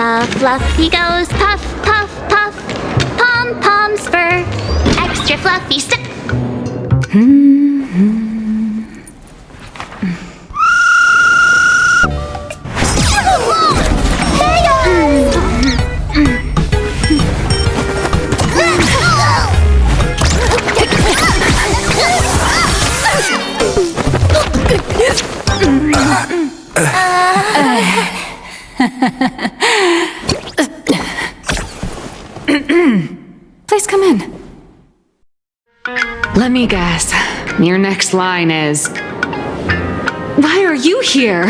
The fluffy goes puff, puff, puff. Pom-pom's fur, extra fluffy stuff. Please come in. Let me guess. Your next line is, why are you here?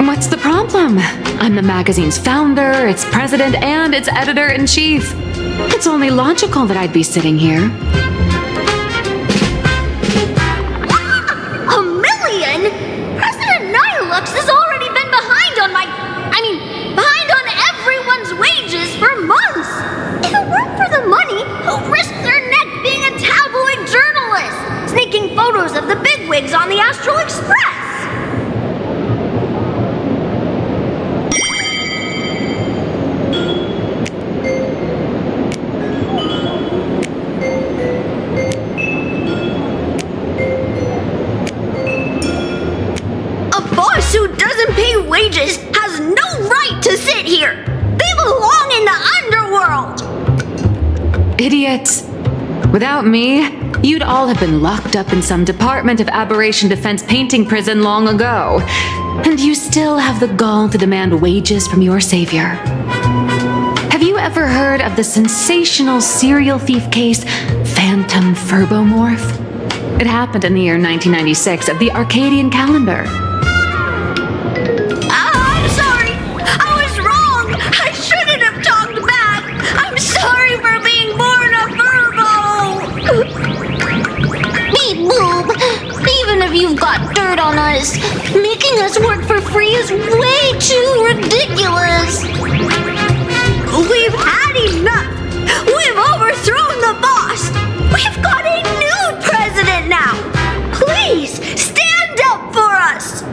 What's the problem? I'm the magazine's founder, its president, and its editor-in-chief. It's only logical that I'd be sitting here. A million? President Nihilux has already been behind on behind on everyone's wages for months. If it weren't for the money, who'd risk their neck being a tabloid journalist, sneaking photos of the bigwigs on the Astral Express? Who doesn't pay wages has no right to sit here. They belong in the underworld. Idiots. Without me, you'd all have been locked up in some Department of Aberration Defense painting prison long ago. And you still have the gall to demand wages from your savior. Have you ever heard of the sensational serial thief case, Phantom Furbomorph? It happened in the year 1996 of the Arcadian calendar. Sorry for being born a Furbo! Beep boop! Even if you've got dirt on us, making us work for free is way too ridiculous! We've had enough! We've overthrown the boss! We've got a new president now! Please, stand up for us!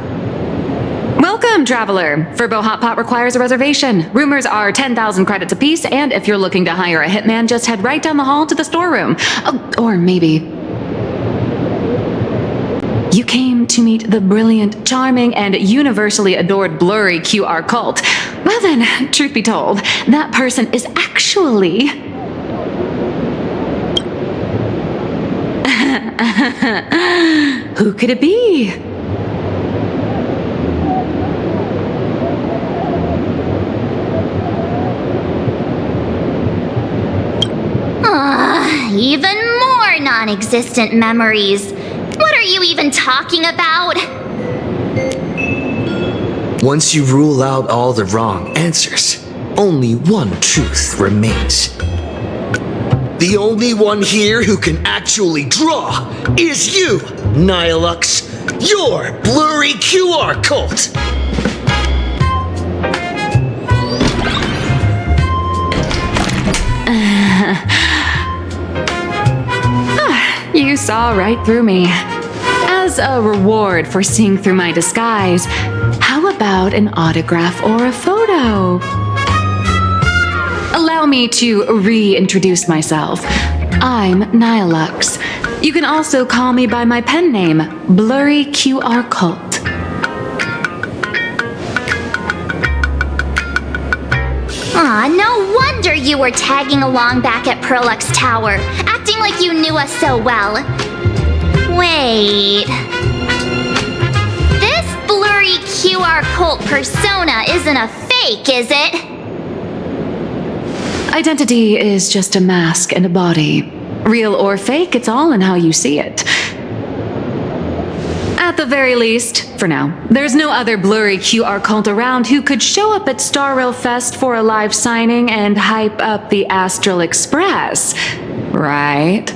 Welcome, traveler. Furbo Hot Pot requires a reservation. Rumors are 10,000 credits apiece, and if you're looking to hire a hitman, just head right down the hall to the storeroom. Oh, or maybe you came to meet the brilliant, charming, and universally adored blurry QR cult. Well then, truth be told, that person is actually... Who could it be? Even more non-existent memories. What are you even talking about? Once you rule out all the wrong answers, only one truth remains. The only one here who can actually draw is you, Nihilux, your blurry QR cult! You saw right through me. As a reward for seeing through my disguise, how about an autograph or a photo? Allow me to reintroduce myself. I'm Nihilux. You can also call me by my pen name, Blurry QR Cult. Aw, no wonder you were tagging along back at Prolux Tower, acting like you knew us so well. Wait... This blurry QR cult persona isn't a fake, is it? Identity is just a mask and a body. Real or fake, it's all in how you see it. At the very least, for now, there's no other blurry QR cult around who could show up at Star Rail Fest for a live signing and hype up the Astral Express, right?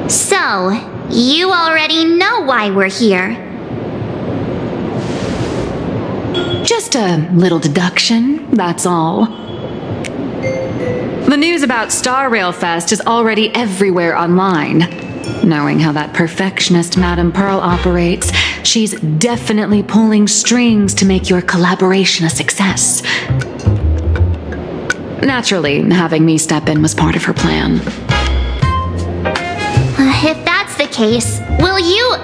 So, you already know why we're here. Just a little deduction, that's all. The news about Star Rail Fest is already everywhere online. Knowing how that perfectionist Madame Pearl operates, she's definitely pulling strings to make your collaboration a success. Naturally, having me step in was part of her plan. If that's the case, will you...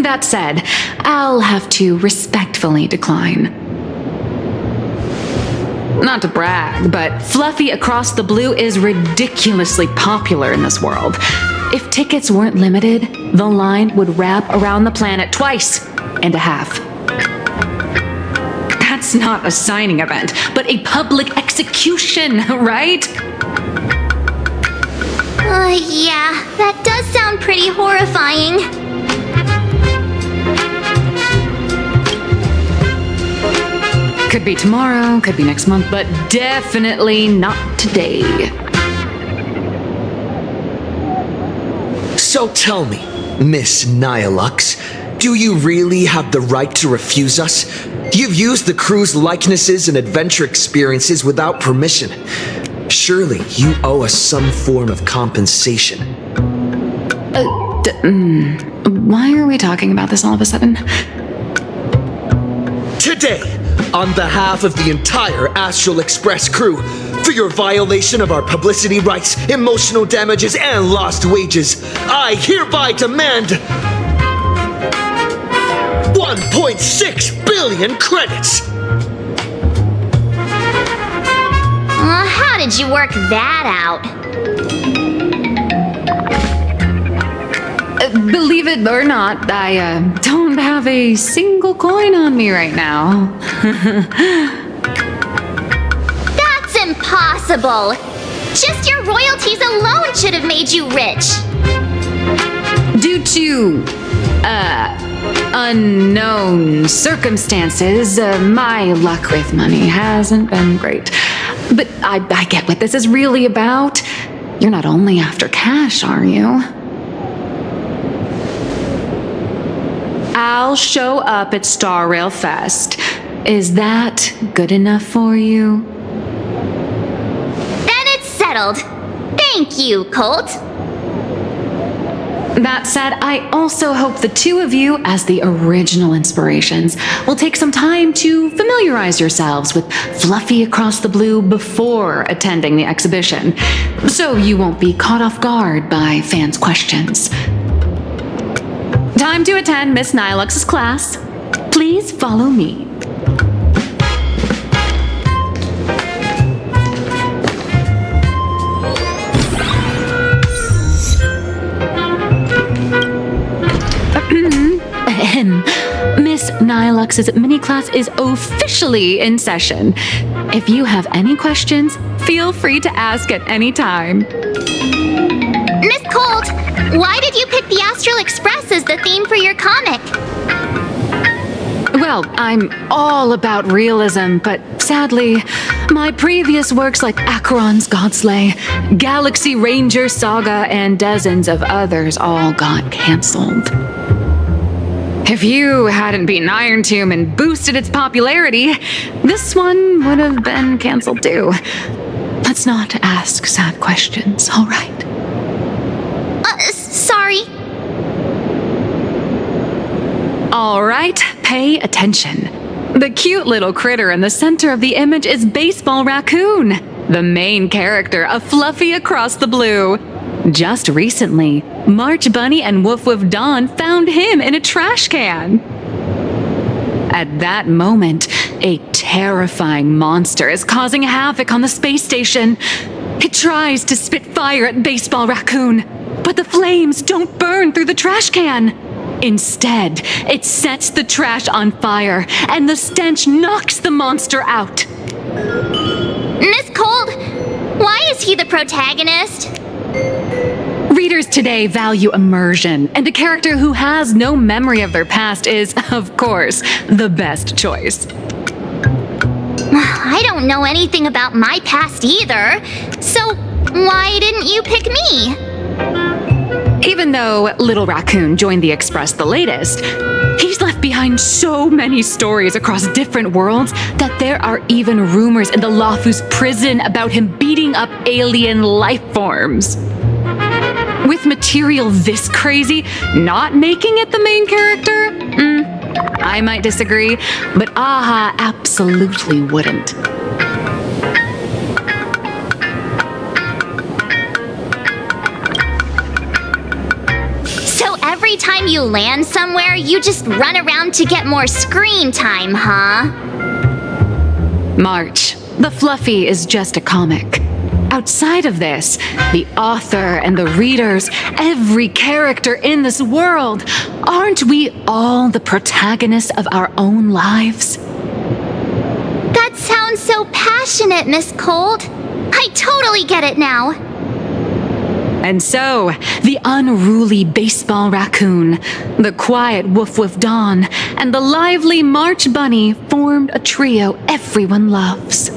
That said, I'll have to respectfully decline. Not to brag, but Fluffy Across the Blue is ridiculously popular in this world. If tickets weren't limited, the line would wrap around the planet twice and a half. That's not a signing event, but a public execution, right? Yeah, that does sound pretty horrifying. Could be tomorrow, could be next month, but definitely not today. So tell me, Miss Nihilux, do you really have the right to refuse us? You've used the crew's likenesses and adventure experiences without permission. Surely you owe us some form of compensation. Why are we talking about this all of a sudden? Today, on behalf of the entire Astral Express crew, for your violation of our publicity rights, emotional damages, and lost wages, I hereby demand 1.6 billion credits! How did you work that out? Believe it or not, I don't have a single coin on me right now. That's impossible! Just your royalties alone should have made you rich! Due to, unknown circumstances, my luck with money hasn't been great. But I get what this is really about. You're not only after cash, are you? I'll show up at Star Rail Fest. Is that good enough for you? Then it's settled. Thank you, Colt. That said, I also hope the two of you, as the original inspirations, will take some time to familiarize yourselves with Fluffy Across the Blue before attending the exhibition, so you won't be caught off guard by fans' questions. Time to attend Miss Nihilux's class. Please follow me. Miss Nihilux's mini class is officially in session. If you have any questions, feel free to ask at any time. Miss Colt, why did you pick the Astral Express as the theme for your comic? Well, I'm all about realism, but sadly, my previous works like Acheron's Godslay, Galaxy Ranger Saga, and dozens of others all got cancelled. If you hadn't beaten Iron Tomb and boosted its popularity, this one would have been cancelled too. Let's not ask sad questions, all right? Sorry. All right, pay attention. The cute little critter in the center of the image is Baseball Raccoon, the main character of Fluffy Across the Blue. Just recently, March Bunny and Woof Woof Dawn found him in a trash can. At that moment, a terrifying monster is causing havoc on the space station. It tries to spit fire at Baseball Raccoon, but the flames don't burn through the trash can. Instead, it sets the trash on fire, and the stench knocks the monster out. Miss Colt, why is he the protagonist? Readers today value immersion, and a character who has no memory of their past is, of course, the best choice. I don't know anything about my past either, so why didn't you pick me? Even though Little Raccoon joined the Express the latest, he's left behind so many stories across different worlds that there are even rumors in the Lawfus prison about him beating up alien life forms. With material this crazy, not making it the main character? I might disagree, but AdnGhry absolutely wouldn't. So every time you land somewhere, you just run around to get more screen time, huh? March, the Fluffy is just a comic. Outside of this, the author and the readers, every character in this world, aren't we all the protagonists of our own lives? That sounds so passionate, Miss Cold. I totally get it now. And so, the unruly baseball raccoon, the quiet woof woof Dawn, and the lively March Bunny formed a trio everyone loves.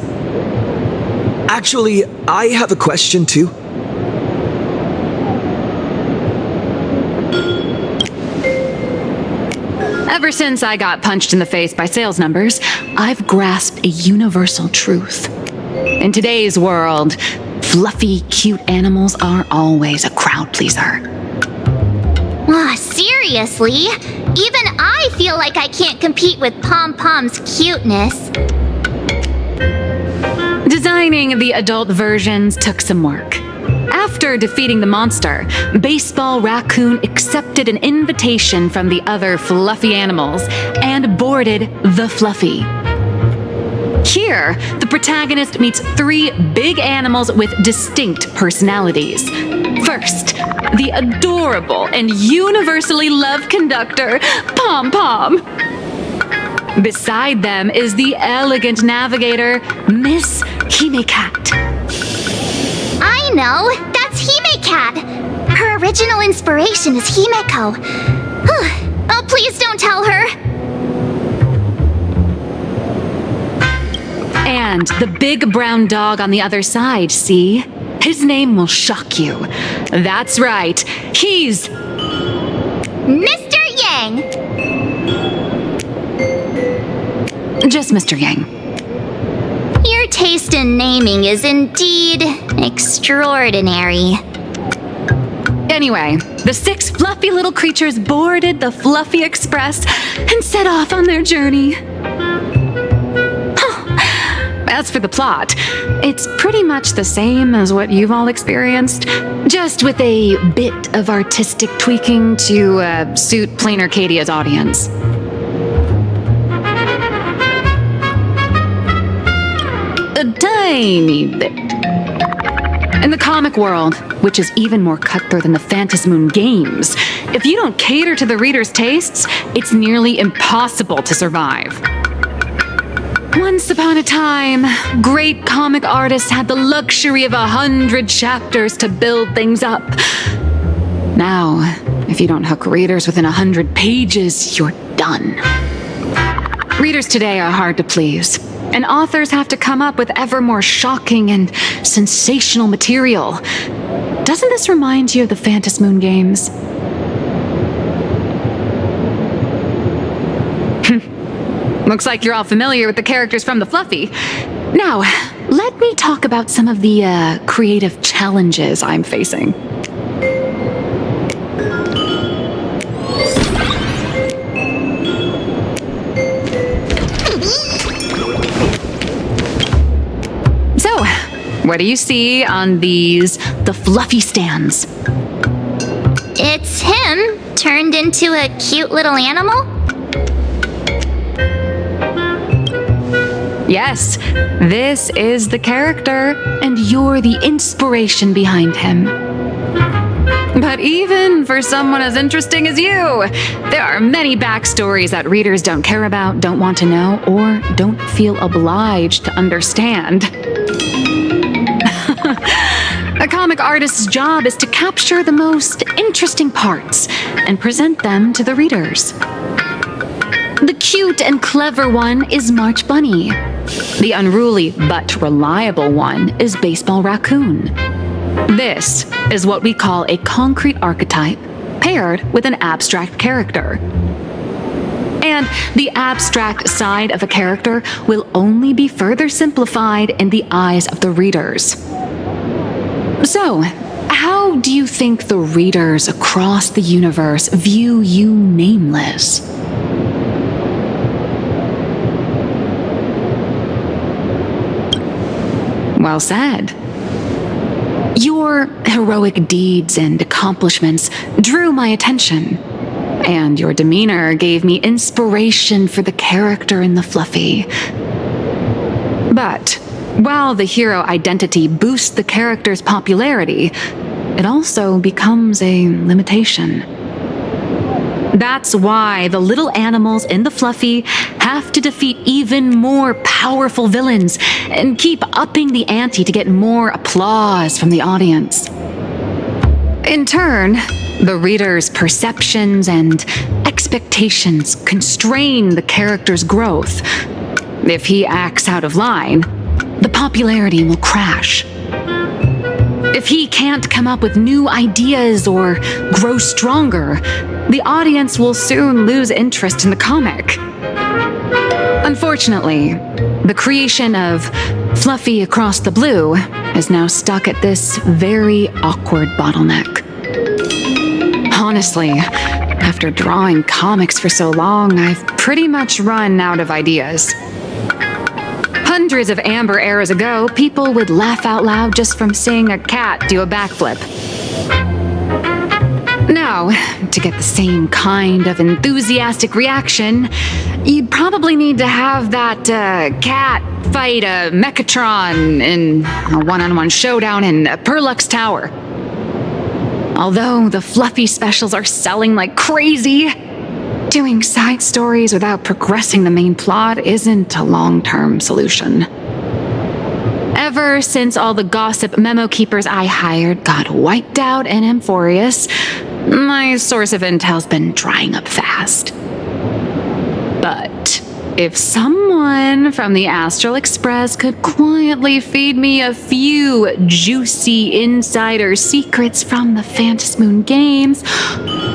Actually, I have a question too. Ever since I got punched in the face by sales numbers, I've grasped a universal truth. In today's world, fluffy, cute animals aren't always a crowd pleaser. Seriously? Even I feel like I can't compete with Pom Pom's cuteness. Designing the adult versions took some work. After defeating the monster, Baseball Raccoon accepted an invitation from the other fluffy animals and boarded the Fluffy. Here, the protagonist meets 3 big animals with distinct personalities. First, the adorable and universally loved conductor, Pom Pom. Beside them is the elegant navigator, Miss Himecat. I know! That's Himecat! Her original inspiration is Himeko. Oh, please don't tell her! And the big brown dog on the other side, see? His name will shock you. That's right, he's Mr. Yang! just Mr. Yang. Your taste in naming is indeed extraordinary. Anyway, the 6 fluffy little creatures boarded the Fluffy Express and set off on their journey. As for the plot, it's pretty much the same as what you've all experienced, just with a bit of artistic tweaking to suit Plain Arcadia's audience. A tiny bit. In the comic world, which is even more cutthroat than the Phantasmoon games, if you don't cater to the reader's tastes, it's nearly impossible to survive. Once upon a time, great comic artists had the luxury of 100 chapters to build things up. Now, if you don't hook readers within 100 pages, you're done. Readers today are hard to please, and authors have to come up with ever more shocking and sensational material. Doesn't this remind you of the Phantasmoon games? Looks like you're all familiar with the characters from the Fluffy. Now, let me talk about some of the creative challenges I'm facing. So, what do you see on the Fluffy stands? It's him turned into a cute little animal? Yes, this is the character, and you're the inspiration behind him. But even for someone as interesting as you, there are many backstories that readers don't care about, don't want to know, or don't feel obliged to understand. A comic artist's job is to capture the most interesting parts and present them to the readers. The cute and clever one is March Bunny. The unruly but reliable one is Baseball Raccoon. This is what we call a concrete archetype paired with an abstract character. And the abstract side of a character will only be further simplified in the eyes of the readers. So, How do you think the readers across the universe view you, Nameless? Well said. Your heroic deeds and accomplishments drew my attention, and your demeanor gave me inspiration for the character in the Fluffy. But while the hero identity boosts the character's popularity, it also becomes a limitation. That's why the little animals in the Fluffy have to defeat even more powerful villains and keep upping the ante to get more applause from the audience. In turn, the reader's perceptions and expectations constrain the character's growth. If he acts out of line, the popularity will crash. If he can't come up with new ideas or grow stronger, the audience will soon lose interest in the comic. Unfortunately, the creation of Fluffy Across the Blue is now stuck at this very awkward bottleneck. Honestly, after drawing comics for so long, I've pretty much run out of ideas. Hundreds of amber eras ago, people would laugh out loud just from seeing a cat do a backflip. Now, to get the same kind of enthusiastic reaction, you'd probably need to have that cat fight a Mechatron in a one-on-one showdown in Perlux Tower. Although the Fluffy specials are selling like crazy, doing side stories without progressing the main plot isn't a long-term solution. Ever since all the gossip memo keepers I hired got wiped out in Amphorius, my source of intel's been drying up fast. But if someone from the Astral Express could quietly feed me a few juicy insider secrets from the Phantasmoon games,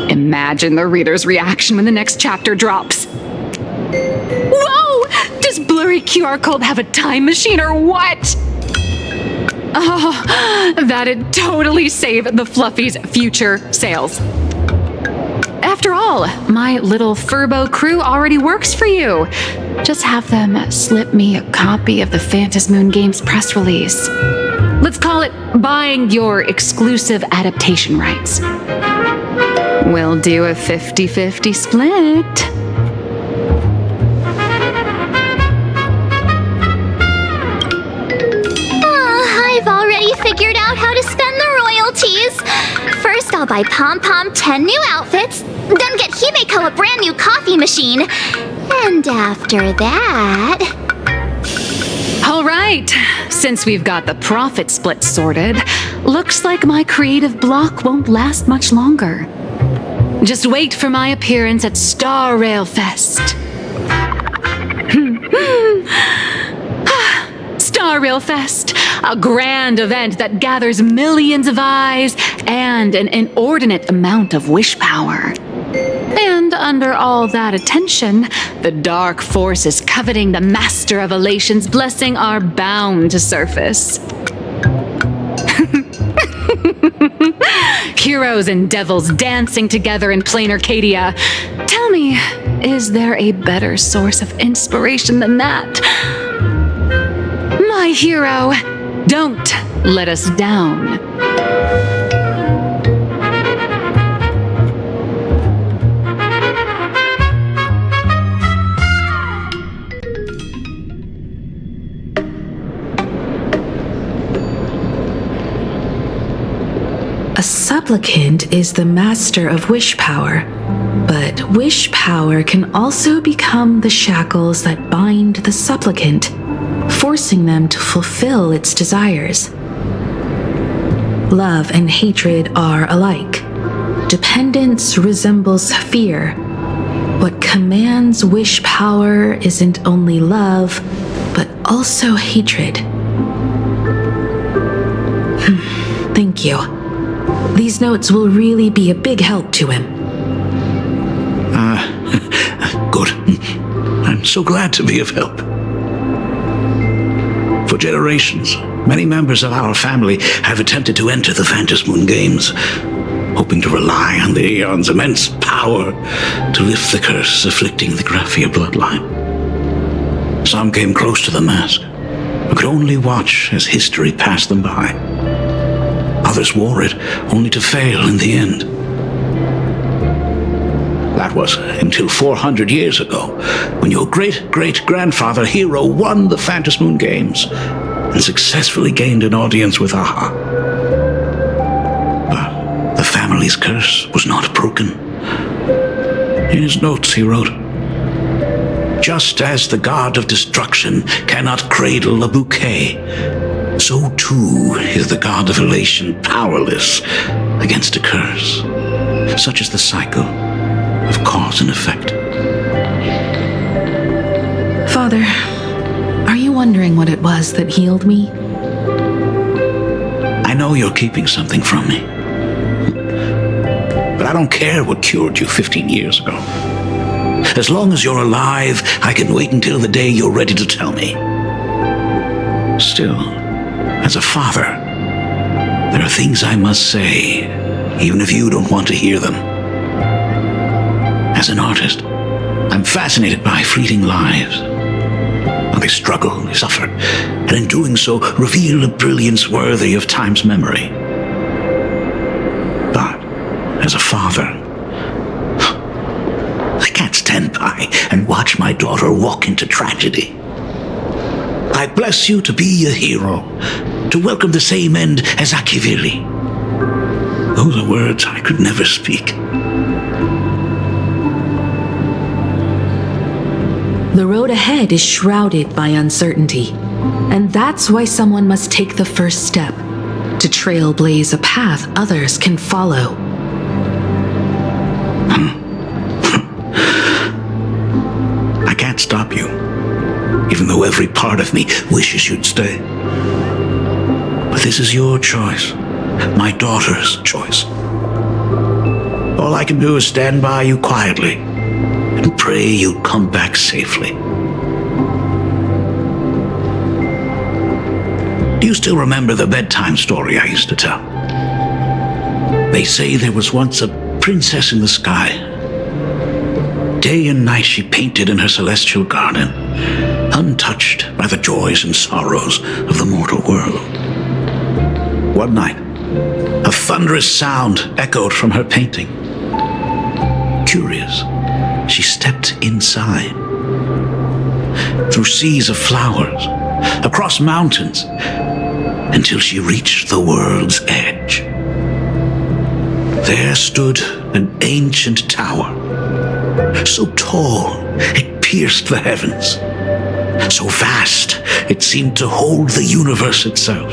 imagine the reader's reaction when the next chapter drops. Whoa! Does Blurry QR Code have a time machine or what? Oh, that'd totally save the Fluffy's future sales. After all, my little Furbo crew already works for you. Just have them slip me a copy of the Phantasmoon Games press release. Let's call it buying your exclusive adaptation rights. We'll do a 50-50 split. I've already figured out how to spend the royalties. First, I'll buy Pom Pom 10 new outfits, then get Himeko a brand new coffee machine. And after that... All right, since we've got the profit split sorted, looks like my creative block won't last much longer. Just wait for my appearance at Star Rail Fest. Star Rail Fest, a grand event that gathers millions of eyes and an inordinate amount of wish power. And under all that attention, the dark forces coveting the Master of Elation's blessing are bound to surface. Heroes and devils dancing together in plain Arcadia. Tell me, is there a better source of inspiration than that? My hero, don't let us down. A supplicant is the master of wish power, but wish power can also become the shackles that bind the supplicant, forcing them to fulfill its desires. Love and hatred are alike. Dependence resembles fear. What commands wish power isn't only love, but also hatred. Thank you. These notes will really be a big help to him. Good. I'm so glad to be of help. For generations, Many members of our family have attempted to enter the Phantasmoon Games, hoping to rely on the Aeon's immense power to lift the curse afflicting the Graphia bloodline. Some came close to the mask, but could only watch as history passed them by. Others wore it, only to fail in the end. That was until 400 years ago, when your great-great-grandfather Hero won the Phantasmoon Games and successfully gained an audience with Aha. But the family's curse was not broken. In his notes he wrote, "Just as the god of destruction cannot cradle a bouquet, so too is the god of elation powerless against a curse. Such is the cycle of cause and effect." Father, are you wondering what it was that healed me? I know you're keeping something from me. But I don't care what cured you 15 years ago. As long as you're alive, I can wait until the day you're ready to tell me. Still, as a father, there are things I must say, even if you don't want to hear them. As an artist, I'm fascinated by fleeting lives. They struggle, they suffer, and in doing so, reveal a brilliance worthy of time's memory. But, as a father, I can't stand by and watch my daughter walk into tragedy. I bless you to be a hero, to welcome the same end as AdnGhry. Those are words I could never speak. The road ahead is shrouded by uncertainty, and that's why someone must take the first step to trailblaze a path others can follow. I can't stop you, even though every part of me wishes you'd stay. But this is your choice, my daughter's choice. All I can do is stand by you quietly and pray you'll come back safely. Do you still remember the bedtime story I used to tell? They say there was once a princess in the sky. Day and night she painted in her celestial garden, untouched by the joys and sorrows of the mortal world. One night, a thunderous sound echoed from her painting. Curious, she stepped inside. Through seas of flowers, across mountains, until she reached the world's edge. There stood an ancient tower, so tall it pierced the heavens, so vast it seemed to hold the universe itself.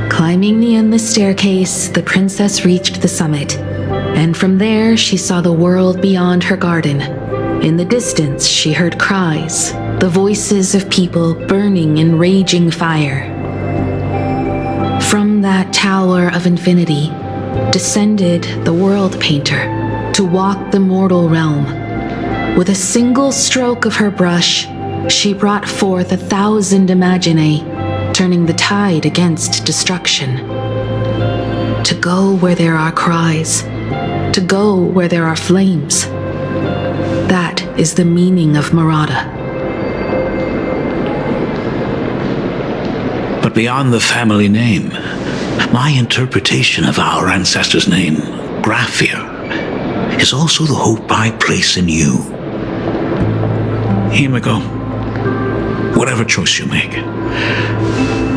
Climbing the endless staircase, the princess reached the summit, and from there she saw the world beyond her garden. In the distance, she heard cries, the voices of people burning in raging fire. From that tower of infinity descended the world painter to walk the mortal realm. With a single stroke of her brush, she brought forth 1,000 AdnGhry, turning the tide against destruction. To go where there are cries, to go where there are flames. That is the meaning of Murata. But beyond the family name, my interpretation of our ancestor's name, Graphia, is also the hope I place in you. Himiko, whatever choice you make,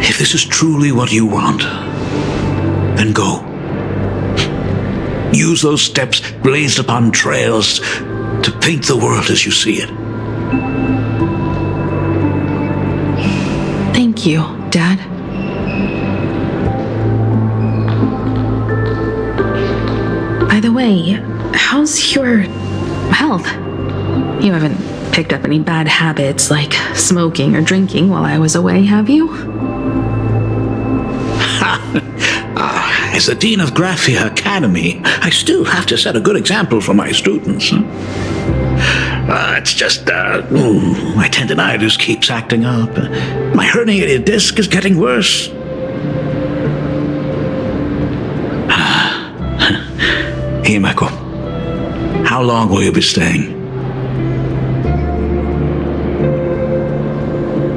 if this is truly what you want, then go. Use those steps blazed upon trails to paint the world as you see it. Thank you, Dad. By the way, how's your health? You haven't picked up any bad habits like smoking or drinking while I was away, have you? As the Dean of Graphia Academy, I still have to set a good example for my students. It's just, my tendinitis keeps acting up. My herniated disc is getting worse. Himeko, how long will you be staying?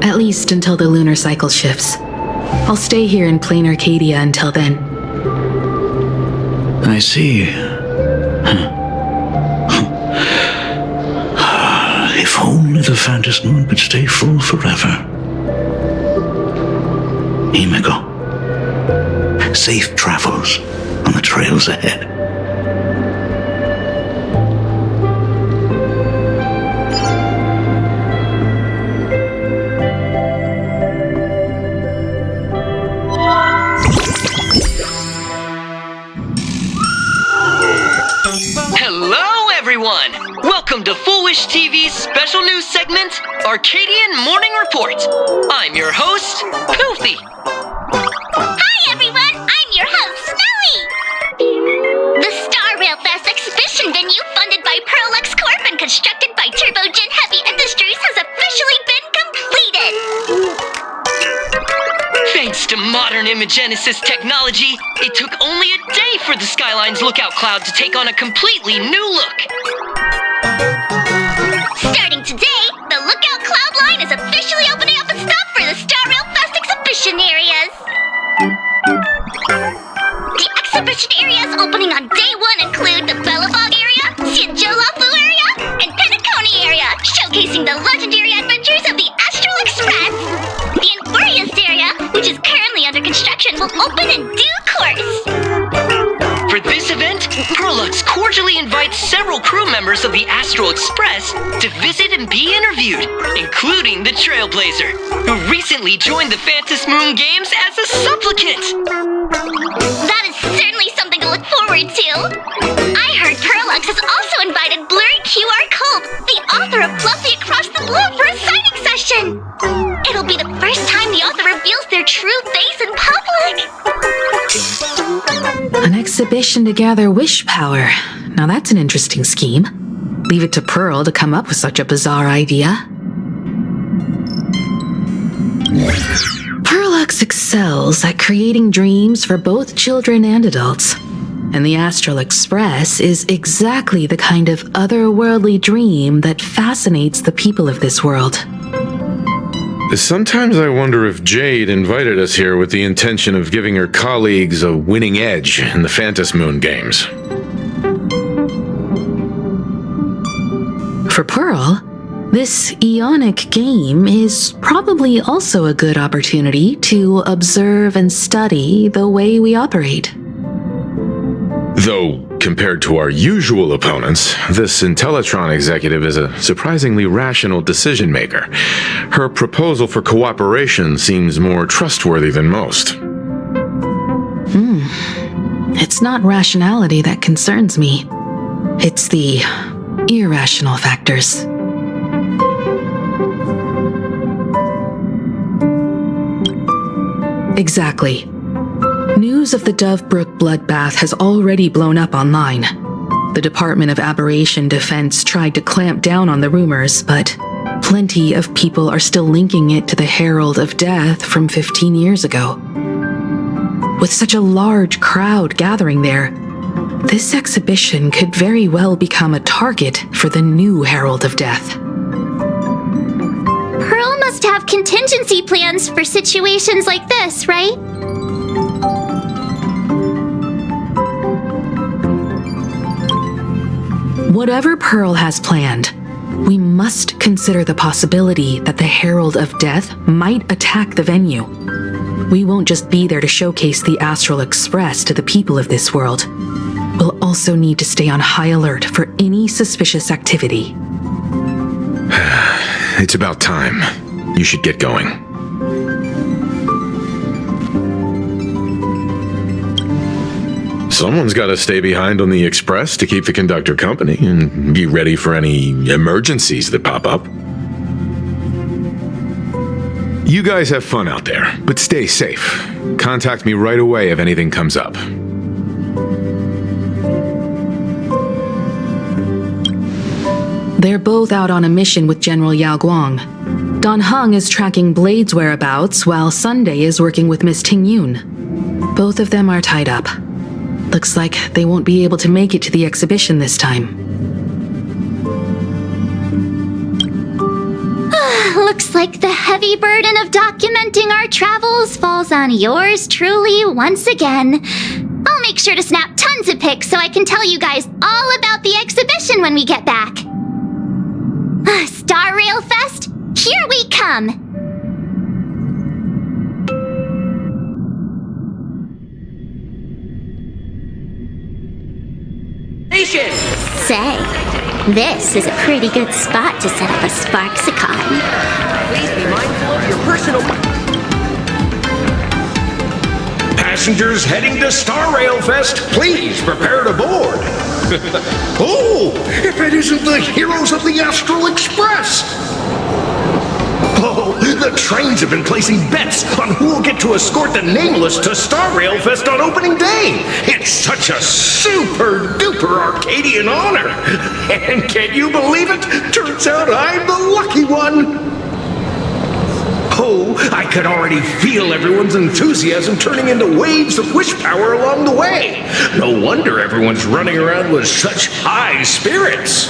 At least until the lunar cycle shifts. I'll stay here in plain Arcadia until then. I see. If only the Phantom Moon could stay full forever. Himeko, safe travels on the trails ahead. Hello, everyone! Welcome to Full Wish TV's special news segment, Arcadian Morning Report. I'm your host, Filthy. Hi, everyone! I'm your host, Snowy! The Star Rail Fest exhibition venue funded by Pearlux Corp and constructed by Turbogen Heavy Industries has officially been completed! Thanks to modern imagenesis technology, it took only a day for the Skyline's lookout cloud to take on a completely new look. Starting today, the Lookout Cloud line is officially opening up its stop for the Star Rail Fest exhibition areas. The exhibition areas opening on day one include the Bellabog area, Sienjolafu area, and Penacony area, showcasing the legendary adventures of the Astral Express. The Infurious area, which is currently under construction, will open in due course. For this event, Pearlux cordially invites several crew members of the Astral Express to visit and be interviewed, including the Trailblazer, who recently joined the Phantom Moon Games as a supplicant. That is certainly something to look forward to. I heard Pearlux has also invited Blurry QR Cole, the author of Fluffy Across the Blue, for a signing session. It'll be the first time the author reveals their true face in public. An exhibition to gather wish power. Now that's an interesting scheme. Leave it to Pearl to come up with such a bizarre idea. Pearlux excels at creating dreams for both children and adults. And the Astral Express is exactly the kind of otherworldly dream that fascinates the people of this world. Sometimes I wonder if Jade invited us here with the intention of giving her colleagues a winning edge in the Phantom Moon games. For Pearl, this Eonic game is probably also a good opportunity to observe and study the way we operate. Though, compared to our usual opponents, this Intellitron executive is a surprisingly rational decision maker. Her proposal for cooperation seems more trustworthy than most. It's not rationality that concerns me. It's the irrational factors. Exactly. News of the Dovebrook bloodbath has already blown up online. The Department of Aberration Defense tried to clamp down on the rumors, but plenty of people are still linking it to the Herald of Death from 15 years ago. With such a large crowd gathering there, this exhibition could very well become a target for the new Herald of Death. Pearl must have contingency plans for situations like this, right? Whatever Pearl has planned, we must consider the possibility that the Herald of Death might attack the venue. We won't just be there to showcase the Astral Express to the people of this world. We'll also need to stay on high alert for any suspicious activity. It's about time. You should get going. Someone's got to stay behind on the express to keep the conductor company and be ready for any emergencies that pop up. You guys have fun out there, but stay safe. Contact me right away if anything comes up. They're both out on a mission with General Yao Guang. Don Hung is tracking Blade's whereabouts, while Sunday is working with Miss Ting Yun. Both of them are tied up. Looks like they won't be able to make it to the exhibition this time. Looks like the heavy burden of documenting our travels falls on yours truly once again. I'll make sure to snap tons of pics so I can tell you guys all about the exhibition when we get back. Star Rail Fest, here we come! Station! Say, this is a pretty good spot to set up a Sparksicon. Please be mindful of your personal... Passengers heading to Star Rail Fest, please prepare to board. Oh, if it isn't the heroes of the Astral Express! Oh, the trains have been placing bets on who will get to escort the Nameless to Star Rail Fest on opening day. It's such a super-duper Arcadian honor. And can you believe it? Turns out I'm the lucky one. Oh, I could already feel everyone's enthusiasm turning into waves of wish power along the way. No wonder everyone's running around with such high spirits.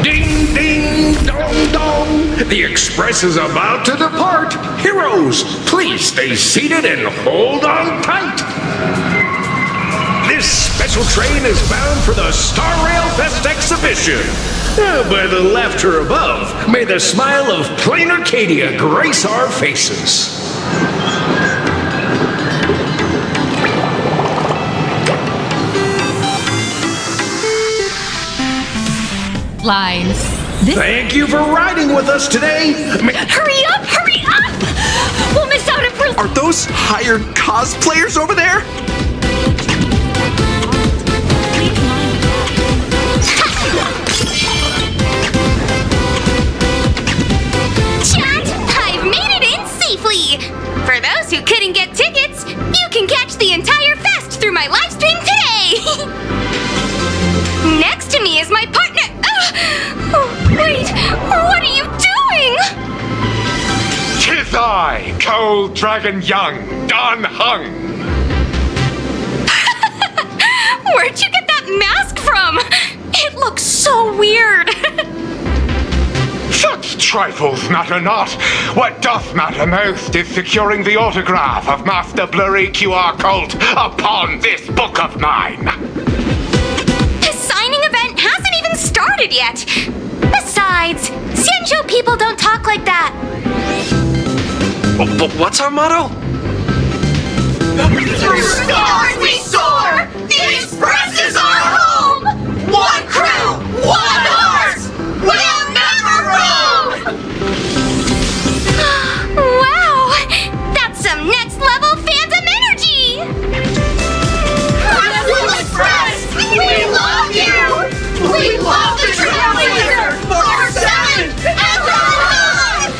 Ding, ding, dong, dong. The express is about to depart. Heroes, please stay seated and hold on tight. This special train is bound for the Star Rail Fest exhibition. By the laughter above, may the smile of plain Arcadia grace our faces. Lines. Thank you for riding with us today. Hurry up! Hurry up! We'll miss out if we're... Are those hired cosplayers over there? Chat! I've made it in safely! For those who couldn't get tickets, you can catch the entire fest through my live stream today! Next to me is my partner... wait, what are you doing? 'Tis I, Cold Dragon Young, Don Hung. Where'd you get that mask from? It looks so weird! Such trifles matter not. What doth matter most is securing the autograph of Master Blurry QR Cult upon this book of mine. The signing event hasn't even started yet! Besides, Xianzhou people don't talk like that! What's our motto? Through stars we soar! The Express is our home! One crew, one horse! We'll never roam! Wow! That's some next level phantom energy! Astral Express! We love you! We love the Trailblazer! 4.7 and beyond!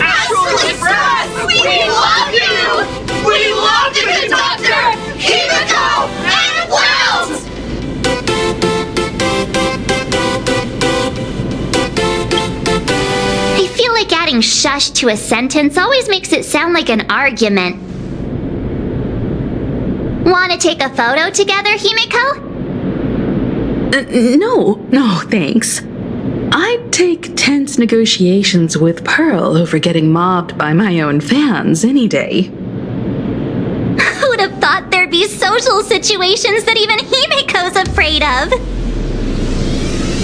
Astral Express! We love you! We love the conductor! Himiko and Wells! I feel like adding shush to a sentence always makes it sound like an argument. Want to take a photo together, Himiko? No, thanks. I'd take tense negotiations with Pearl over getting mobbed by my own fans any day. Who'd have thought there'd be social situations that even Himiko's afraid of?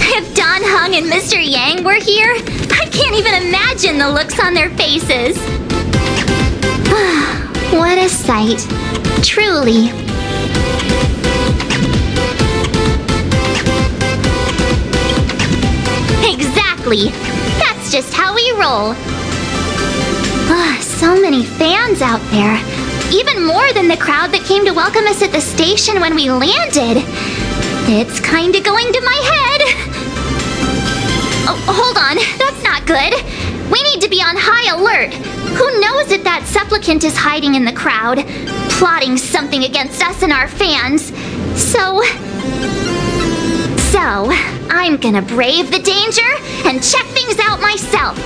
If Don Hung and Mr. Yang were here, I can't even imagine the looks on their faces. What a sight. Truly. Exactly. That's just how we roll. So many fans out there. Even more than the crowd that came to welcome us at the station when we landed. It's kinda going to my head. Oh, hold on. That's not good. We need to be on high alert. Who knows if that supplicant is hiding in the crowd? plotting something against us and our fans. So, I'm gonna brave the danger and check things out myself.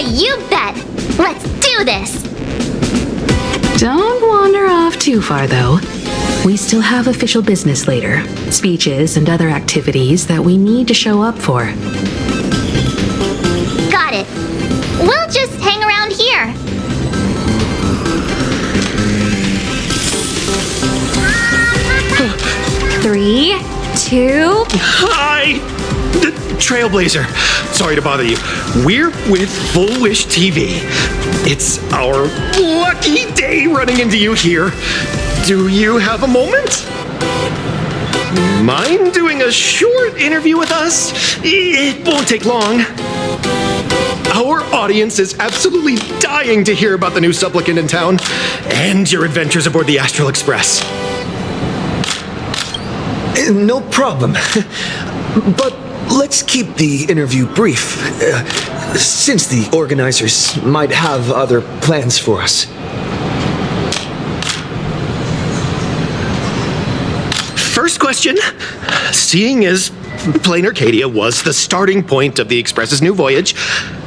You bet! Let's do this! Don't wander off too far, though. We still have official business later, speeches and other activities that we need to show up for. Got it. We'll just hang around here. Three, two... Hi! Trailblazer. Sorry to bother you. We're with Full Wish TV. It's our lucky day running into you here. Do you have a moment? Mind doing a short interview with us? It won't take long. Our audience is absolutely dying to hear about the new supplicant in town and your adventures aboard the Astral Express. No problem. But let's keep the interview brief, since the organizers might have other plans for us. First question. Seeing as Plain Arcadia was the starting point of the Express's new voyage,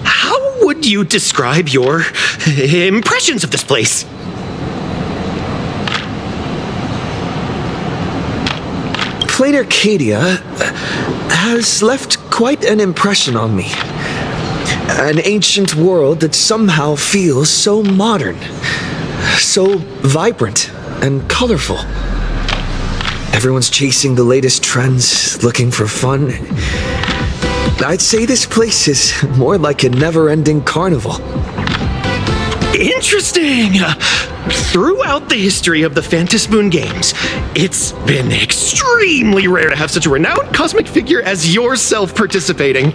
how would you describe your impressions of this place? Plain Arcadia has left quite an impression on me. An ancient world that somehow feels so modern, so vibrant and colorful. Everyone's chasing the latest trends, looking for fun. I'd say this place is more like a never-ending carnival. Interesting! Throughout the history of the Phantasmoon games, it's been extremely rare to have such a renowned cosmic figure as yourself participating.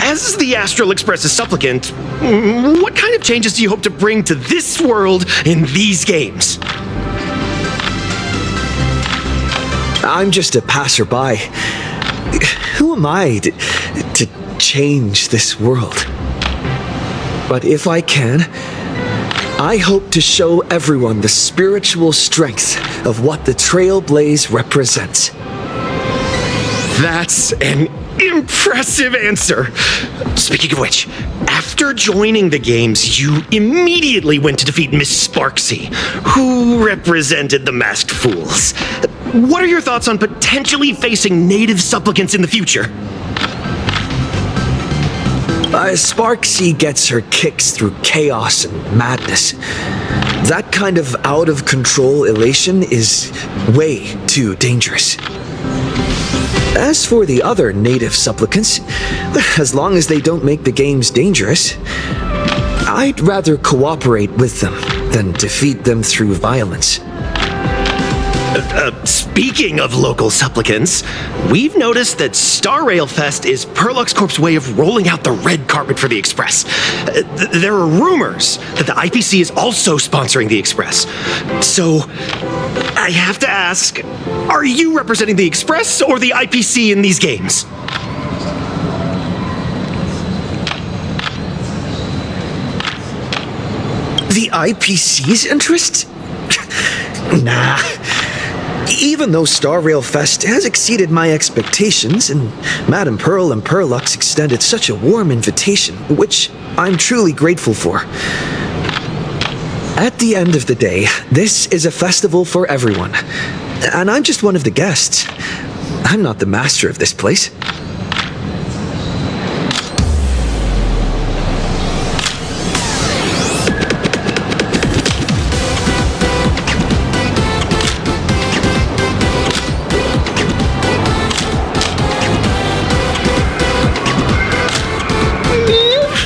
As the Astral Express's supplicant, what kind of changes do you hope to bring to this world in these games? I'm just a passerby. Who am I to change this world? But if I can, I hope to show everyone the spiritual strength of what the Trailblaze represents. That's an impressive answer. Speaking of which, after joining the games, you immediately went to defeat Miss Sparksy, who represented the Masked Fools. What are your thoughts on potentially facing native supplicants in the future? Sparksy gets her kicks through chaos and madness. That kind of out-of-control elation is way too dangerous. As for the other native supplicants, as long as they don't make the games dangerous, I'd rather cooperate with them than defeat them through violence. Speaking of local supplicants, we've noticed that Star Rail Fest is Perlux Corp's way of rolling out the red carpet for the Express. There are rumors that the IPC is also sponsoring the Express. So, I have to ask, are you representing the Express or the IPC in these games? The IPC's interest? Nah. Even though Star Rail Fest has exceeded my expectations, and Madame Pearl and Perlux extended such a warm invitation, which I'm truly grateful for. At the end of the day, this is a festival for everyone, and I'm just one of the guests. I'm not the master of this place.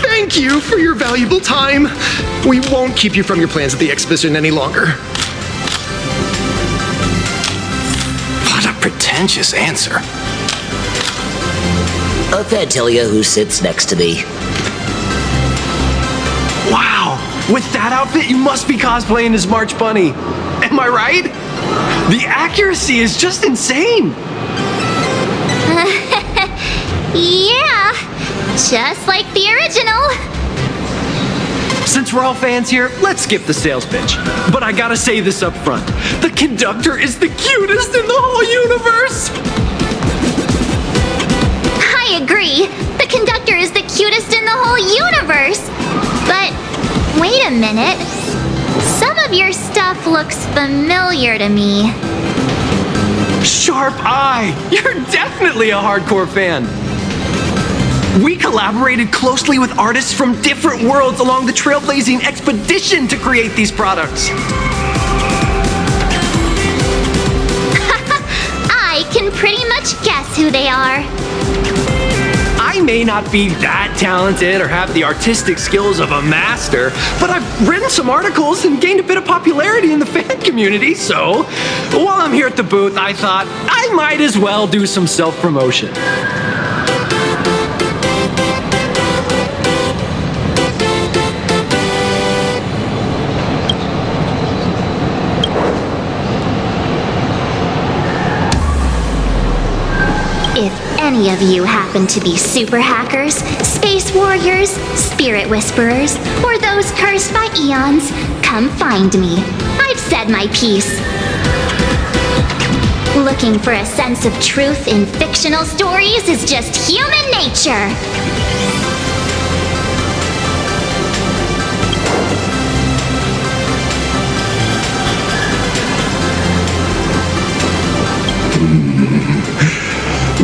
Thank you for your valuable time. We won't keep you from your plans at the exhibition any longer. What a pretentious answer. Can't tell you who sits next to me. Wow, with that outfit, you must be cosplaying as March Bunny. Am I right? The accuracy is just insane. Yeah. Just like the original. Since we're all fans here, let's skip the sales pitch. But I gotta say this up front. The conductor is the cutest in the whole universe! I agree. The conductor is the cutest in the whole universe. But wait a minute. Some of your stuff looks familiar to me. Sharp eye! You're definitely a hardcore fan! We collaborated closely with artists from different worlds along the trailblazing expedition to create these products. I can pretty much guess who they are. I may not be that talented or have the artistic skills of a master, but I've written some articles and gained a bit of popularity in the fan community, so while I'm here at the booth, I thought I might as well do some self-promotion. If any of you happen to be super hackers, space warriors, spirit whisperers, or those cursed by eons, come find me. I've said my piece. Looking for a sense of truth in fictional stories is just human nature.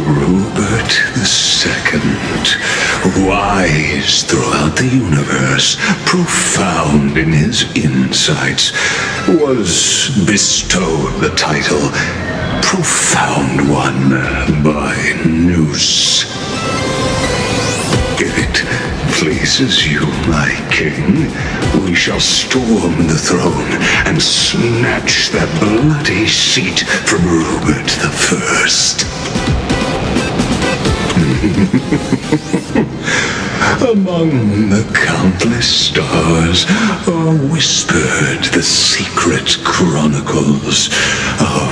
Rupert II, wise throughout the universe, profound in his insights, was bestowed the title Profound One by Noose. If it pleases you, my king, we shall storm the throne and snatch that bloody seat from Rupert I. Among the countless stars are whispered the secret chronicles of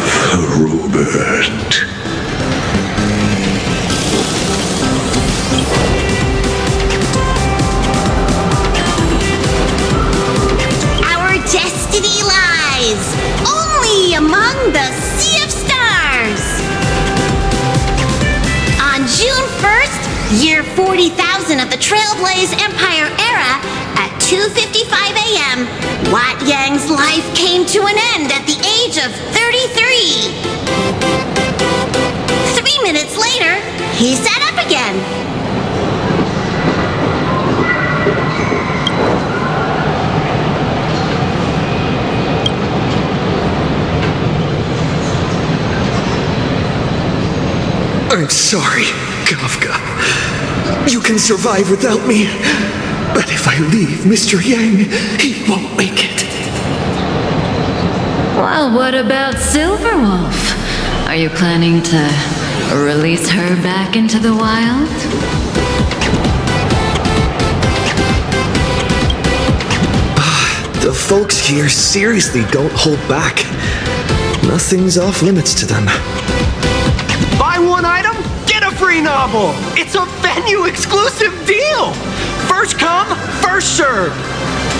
Rupert. Our destiny lies only among the sea of stars. On June 1st, year 40,000 of the Trailblaze Empire era, at 2:55 a.m., Wat Yang's life came to an end at the age of 33. 3 minutes later, he sat up again. I'm sorry, Kafka. You can survive without me. But if I leave Mr. Yang, he won't make it. Well, what about Silverwolf? Are you planning to release her back into the wild? The folks here seriously don't hold back. Nothing's off limits to them. Buy one item, get a free novel! It's a venue exclusive deal! First come, first serve!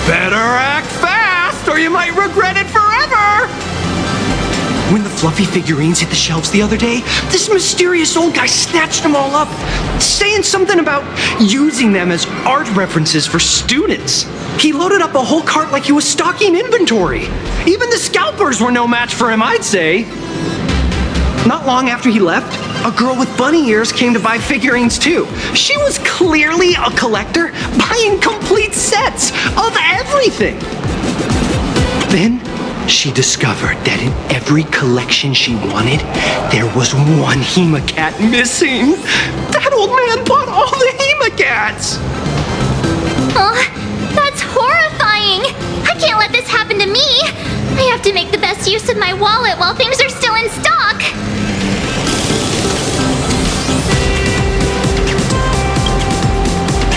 Better act fast or you might regret it forever! When the fluffy figurines hit the shelves the other day, this mysterious old guy snatched them all up, saying something about using them as art references for students. He loaded up a whole cart like he was stocking inventory. Even the scalpers were no match for him, I'd say. Not long after he left, a girl with bunny ears came to buy figurines too. She was clearly a collector, buying complete sets of everything. Then she discovered that in every collection she wanted, there was one Hemacat missing. That old man bought all the Hemacats. Oh, that's horrifying. I can't let this happen to me. I have to make the best use of my wallet while things are still in stock.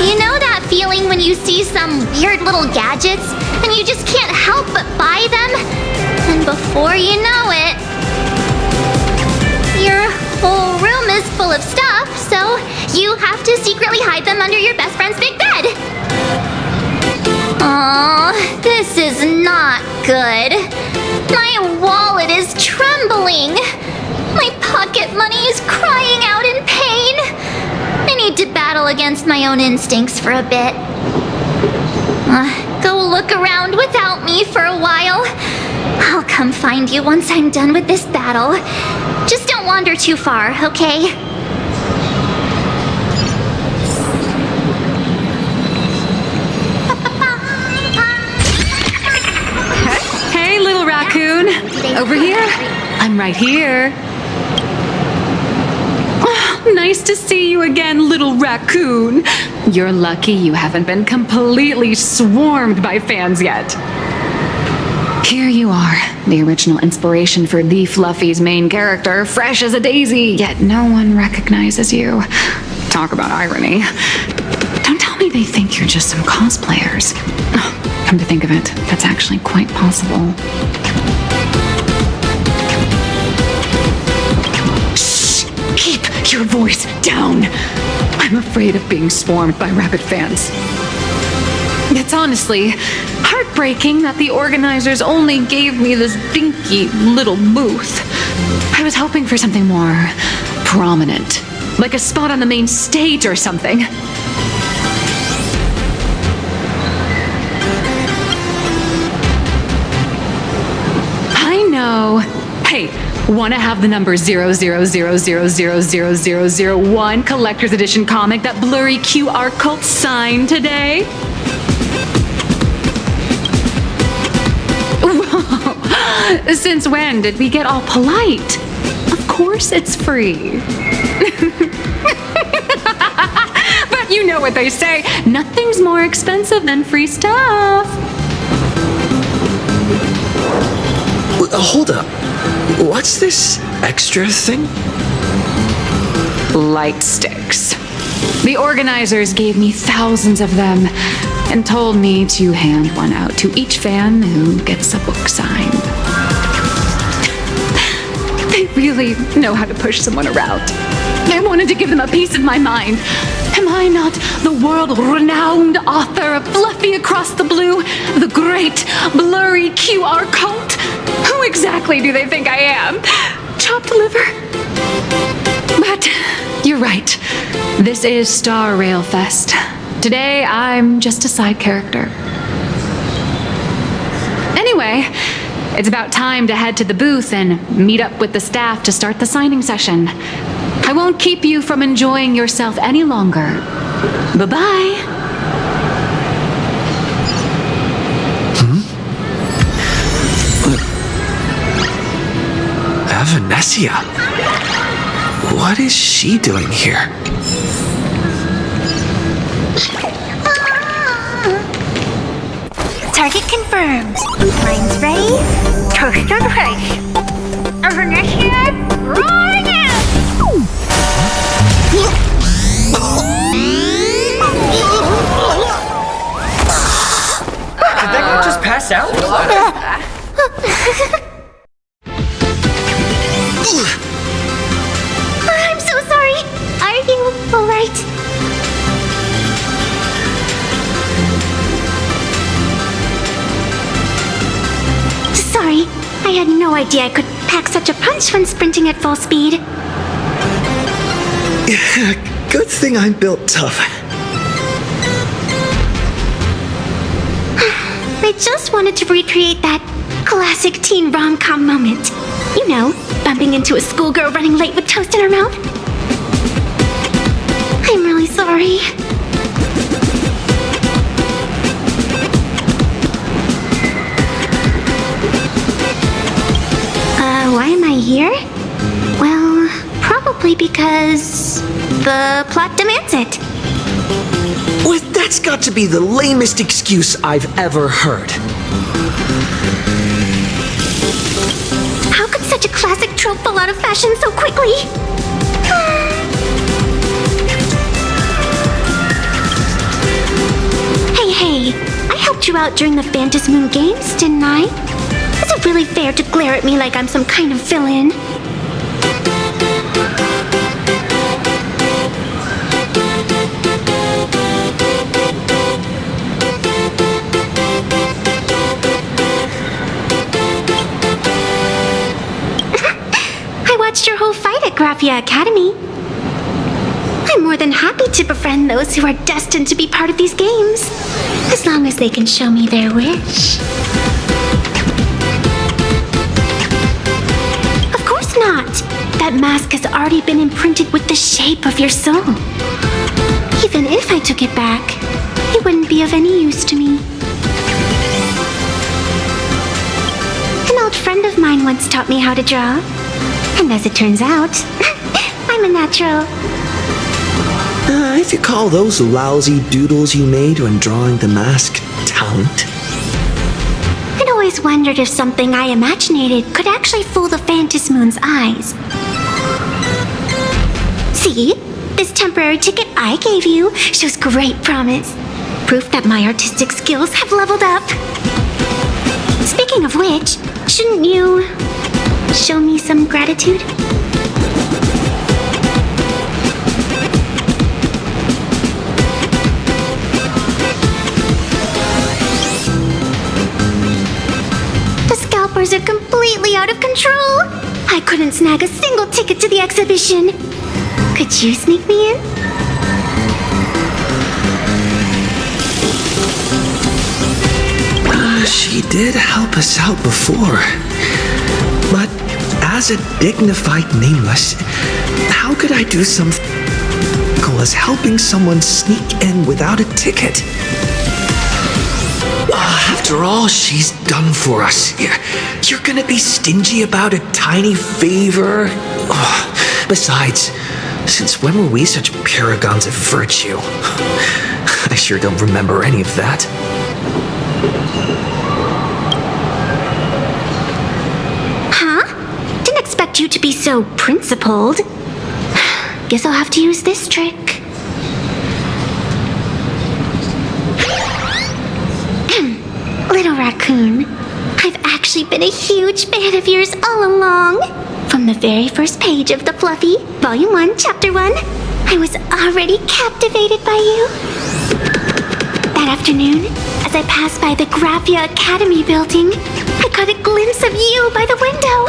You know that feeling when you see some weird little gadgets and you just can't help but buy them? And before you know it, your whole room is full of stuff, so you have to secretly hide them under your best friend's big bed. Oh, this is not good. My wallet is trembling. My pocket money is crying out in pain. I need to battle against my own instincts for a bit. Go look around without me for a while. I'll come find you once I'm done with this battle. Just don't wander too far, okay? Hey, little raccoon. Over here. I'm right here. Oh, nice to see you again, little raccoon. You're lucky you haven't been completely swarmed by fans yet. Here you are, the original inspiration for the Fluffy's main character, fresh as a daisy, yet no one recognizes you. Talk about irony. Don't tell me they think you're just some cosplayers. Oh, come to think of it, that's actually quite possible. Shh! Keep your voice down. I'm afraid of being swarmed by rabid fans. It's honestly heartbreaking that the organizers only gave me this dinky little booth. I was hoping for something more prominent, like a spot on the main stage or something. I know. Hey, want to have the number 000000001 collector's edition comic that blurry QR cult signed today? Whoa. Since when did we get all polite? Of course it's free. But you know what they say, nothing's more expensive than free stuff. Hold up. What's this extra thing? Light sticks. The organizers gave me thousands of them and told me to hand one out to each fan who gets a book signed. They really know how to push someone around. I wanted to give them a piece of my mind. Am I not the world-renowned author of Fluffy Across the Blue, the great blurry QR cult? Who exactly do they think I am? Chopped liver? But you're right. This is Star Rail Fest. Today, I'm just a side character. Anyway, it's about time to head to the booth and meet up with the staff to start the signing session. I won't keep you from enjoying yourself any longer. Bye-bye. Vanessa. What is she doing here? Target confirmed. Mine's ready. Toast on face. Vanessa, rolling out! Did that guy just pass out? I'm so sorry. Are you alright? Sorry, I had no idea I could pack such a punch when sprinting at full speed. Good thing I'm built tough. I just wanted to recreate that classic teen rom-com moment. You know, bumping into a schoolgirl running late with toast in her mouth. I'm really sorry. Why am I here? Well, probably because the plot demands it. Well, that's got to be the lamest excuse I've ever heard. How could such a classic trope fall out of fashion so quickly? Hey, I helped you out during the Phantom Moon Games, didn't I? Is it really fair to glare at me like I'm some kind of villain? caused your whole fight at Graphia Academy. I'm more than happy to befriend those who are destined to be part of these games, as long as they can show me their wish. Of course not! That mask has already been imprinted with the shape of your soul. Even if I took it back, it wouldn't be of any use to me. An old friend of mine once taught me how to draw. And as it turns out, I'm a natural. If you call those lousy doodles you made when drawing the mask talent. I'd always wondered if something I imaginated could actually fool the Phantom Moon's eyes. See? This temporary ticket I gave you shows great promise. Proof that my artistic skills have leveled up. Speaking of which, shouldn't you show me some gratitude? The scalpers are completely out of control. I couldn't snag a single ticket to the exhibition. Could you sneak me in? She did help us out before. But as a dignified nameless, how could I do something as helping someone sneak in without a ticket? After all she's done for us, you're gonna be stingy about a tiny favor? Besides, since when were we such paragons of virtue? I sure don't remember any of that. Huh? Didn't expect you to be so principled. Guess I'll have to use this trick. Little raccoon, I've actually been a huge fan of yours all along. From the very first page of the Fluffy, Volume 1, Chapter 1, I was already captivated by you. That afternoon, as I passed by the Graphia Academy building, I caught a glimpse of you by the window.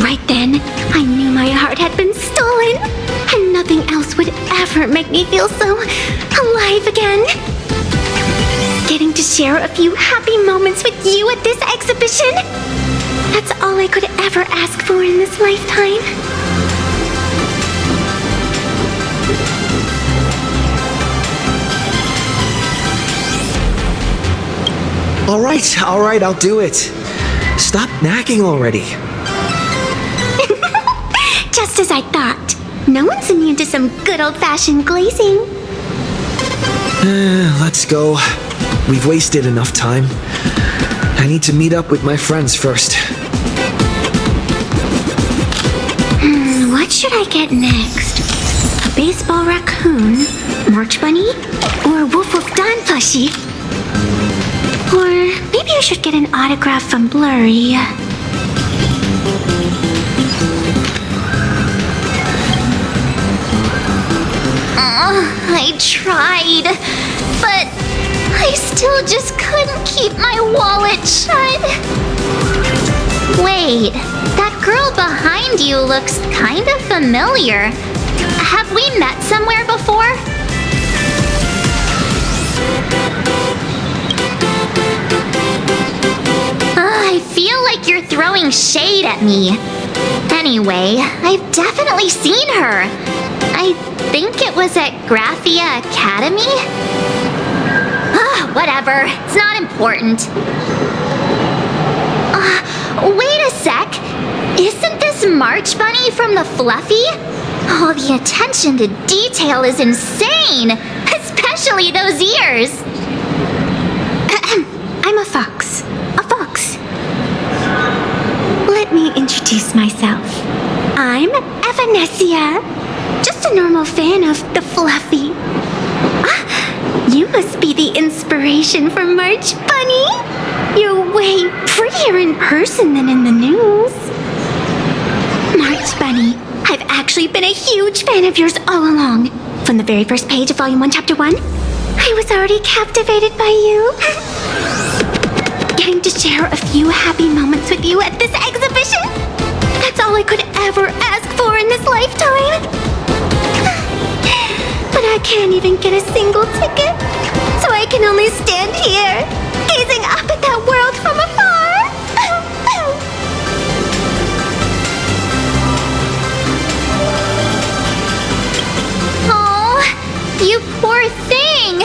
Right then, I knew my heart had been stolen, and nothing else would ever make me feel so alive again. Getting to share a few happy moments with you at this exhibition, that's all I could ever ask for in this lifetime. All right, I'll do it. Stop nagging already. Just as I thought. No one's immune to some good old-fashioned glazing. Let's go. We've wasted enough time. I need to meet up with my friends first. What should I get next? A baseball raccoon, March Bunny, or Woof Woof Dawn plushie? Or maybe I should get an autograph from Blurry. I tried, but I still just couldn't keep my wallet shut. Wait, that girl behind you looks kind of familiar. Have we met somewhere before? I feel like you're throwing shade at me. Anyway, I've definitely seen her. I think it was at Graphia Academy? Whatever, it's not important. Wait a sec. Isn't this March Bunny from the Fluffy? Oh, the attention to detail is insane, especially those ears. I'm a fox. A fox. Let me introduce myself. I'm Evanessia. Just a normal fan of the Fluffy. You must be the inspiration for March Bunny. You're way prettier in person than in the news. March Bunny, I've actually been a huge fan of yours all along. From the very first page of Volume 1, Chapter 1, I was already captivated by you. Getting to share a few happy moments with you at this exhibition, that's all I could ever ask for lifetime. But I can't even get a single ticket. So I can only stand here, gazing up at that world from afar. Oh, you poor thing.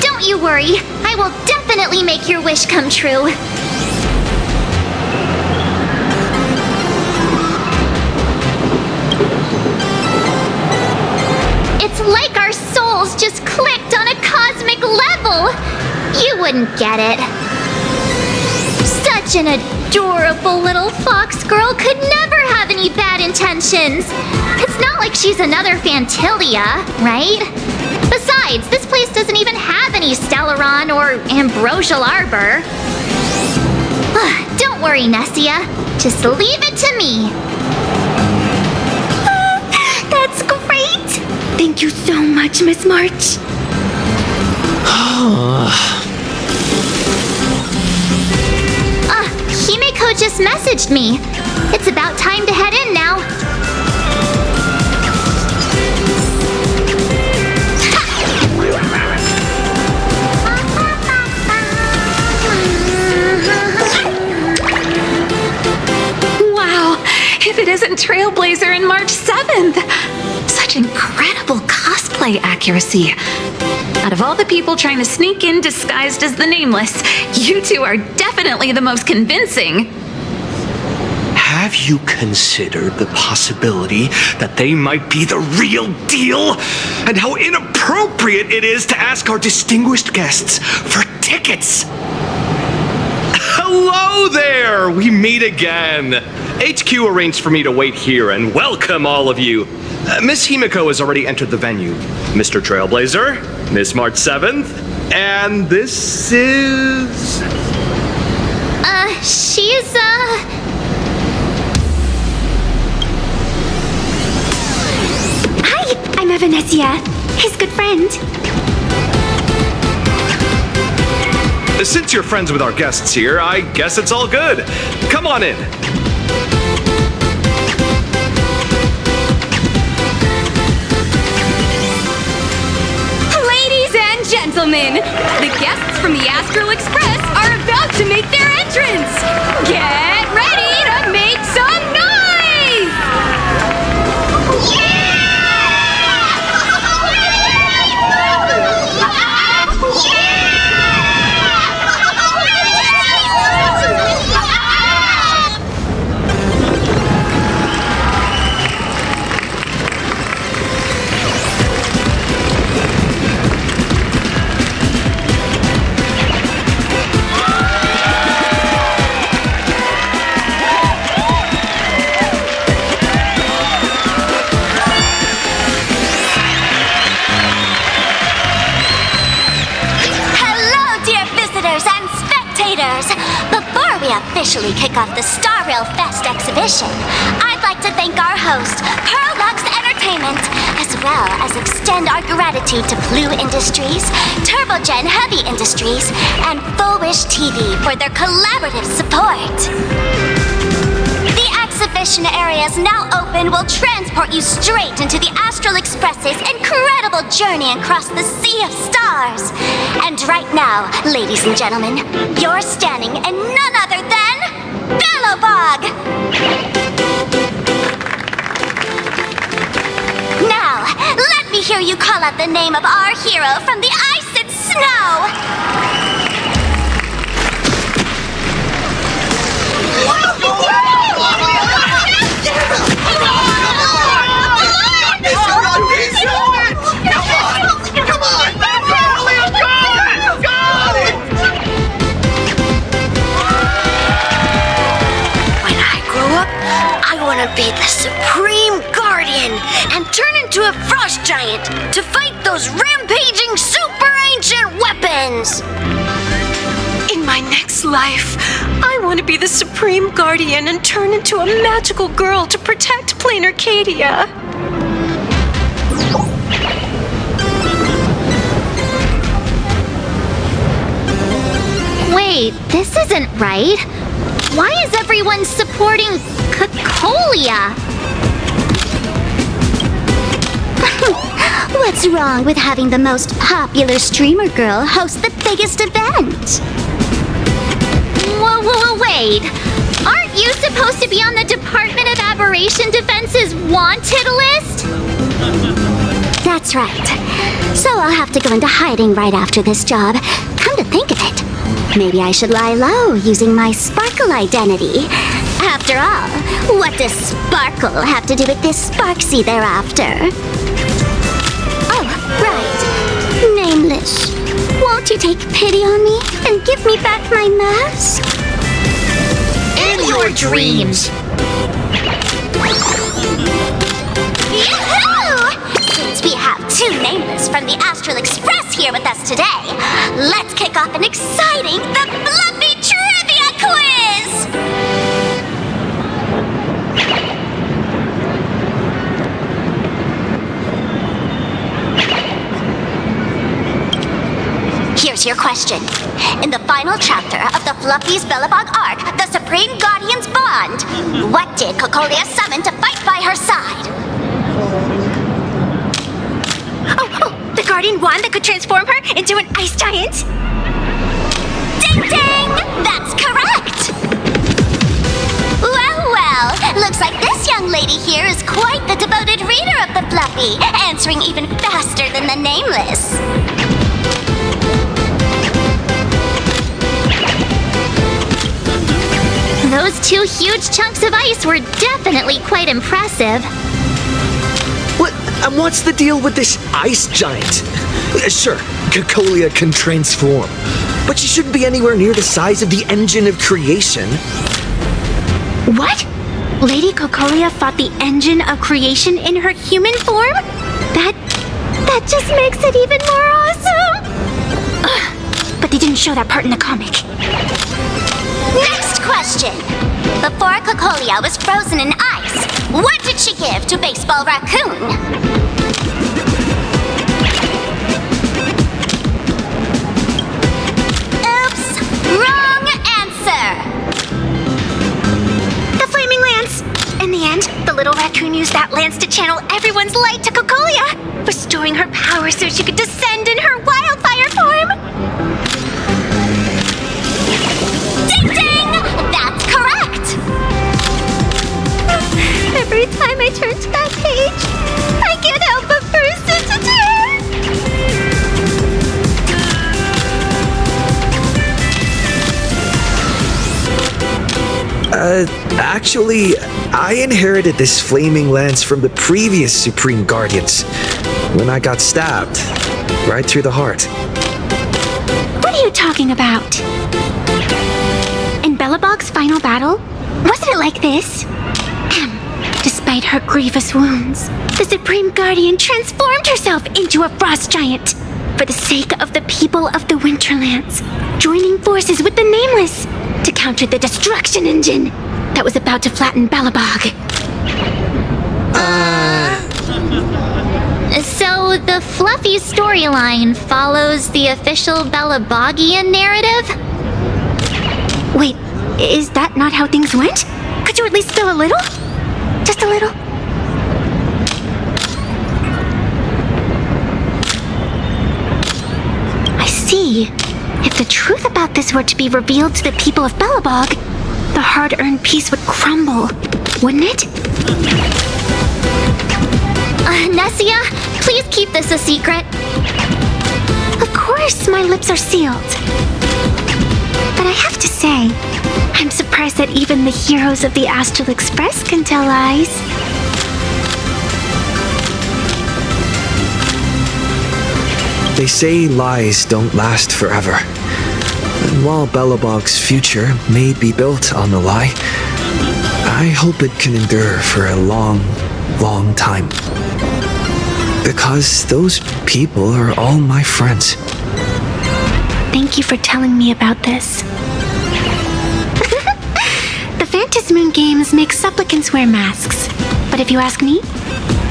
Don't you worry. I will definitely make your wish come true. It's like our souls just clicked on a cosmic level. You wouldn't get it. Such an adorable little fox girl could never have any bad intentions. It's not like she's another Fantilia, right? Besides, this place doesn't even have any Stellaron or Ambrosial Arbor. Don't worry, Nessia. Just leave it to me. That's great. Thank you so much, Miss March. Himeko just messaged me. It's about time to head in now. Wow, if it isn't Trailblazer and March 7th! Such incredible cosplay accuracy. Out of all the people trying to sneak in disguised as the Nameless, you two are definitely the most convincing. Have you considered the possibility that they might be the real deal? And how inappropriate it is to ask our distinguished guests for tickets? Hello there! We meet again. HQ arranged for me to wait here and welcome all of you. Miss Himeko has already entered the venue. Mr. Trailblazer, Miss March 7th, and this is... She's, Hi, I'm Evanesia, his good friend. Since you're friends with our guests here, I guess it's all good. Come on in. Ladies and gentlemen, the guests from the Astral Express are about to make their entrance. Get ready to make some noise! Before we officially kick off the Star Rail Fest exhibition, I'd like to thank our host, Perlux Entertainment, as well as extend our gratitude to Blue Industries, Turbogen Heavy Industries, and Full Wish TV for their collaborative support. The exhibition area is now open will transport you straight into the Astral Express's incredible journey across the Sea of Stars. And right now, ladies and gentlemen, you're standing in none other than Bellowbog! Now, let me hear you call out the name of our hero from the ice and snow! Be the Supreme Guardian and turn into a frost giant to fight those rampaging super ancient weapons! In my next life, I want to be the Supreme Guardian and turn into a magical girl to protect Plain Arcadia. Wait, this isn't right. Why is everyone supporting Cocolia? What's wrong with having the most popular streamer girl host the biggest event? Whoa, wait. Aren't you supposed to be on the Department of Aberration Defense's wanted list? That's right. So I'll have to go into hiding right after this job. Come to think of it, maybe I should lie low using my Sparkle identity. After all, what does Sparkle have to do with this Sparksy thereafter? Oh, right. Nameless. Won't you take pity on me and give me back my mask? In your dreams. Yahoo! Since we have two Nameless from the Astral Express here with us today, let's kick off an exciting The Fluffy Trivia Quiz! Here's your question. In the final chapter of the Fluffy's Bellabog arc, the Supreme Guardian's Bond, what did Cocolia summon to fight by her side? Oh, the Guardian wand that could transform her into an ice giant? Ding ding! That's correct! Well, looks like this young lady here is quite the devoted reader of the Fluffy, answering even faster than the Nameless. Those two huge chunks of ice were definitely quite impressive. What's the deal with this ice giant? Sure, Cocolia can transform, but she shouldn't be anywhere near the size of the engine of creation. What? Lady Cocolia fought the engine of creation in her human form? That just makes it even more awesome! Ugh, but they didn't show that part in the comic. Next question. Before Cocolia was frozen in ice, what did she give to Baseball Raccoon? Oops! Wrong answer! The Flaming Lance! In the end, the little raccoon used that lance to channel everyone's light to Cocolia, restoring her power so she could descend in her wildfire form! Ding ding! That's correct! Every time I turn to that page, I can't help but burst into tears! Actually, I inherited this flaming lance from the previous Supreme Guardians when I got stabbed right through the heart. What are you talking about? In Bellabog's final battle, wasn't it like this? Despite her grievous wounds, the Supreme Guardian transformed herself into a frost giant for the sake of the people of the Winterlands, joining forces with the Nameless to counter the destruction engine that was about to flatten Bellabog. So the Fluffy storyline follows the official Bellabogian narrative? Wait, is that not how things went? Could you at least spill a little? Just a little? I see. If the truth about this were to be revealed to the people of Bellabog, the hard-earned peace would crumble, wouldn't it? Nessia, please keep this a secret. Of course, my lips are sealed. But I have to say, I'm surprised that even the heroes of the Astral Express can tell lies. They say lies don't last forever. And while Bellabog's future may be built on the lie, I hope it can endure for a long, long time. Because those people are all my friends. Thank you for telling me about this. The Phantasmoon games make supplicants wear masks. But if you ask me,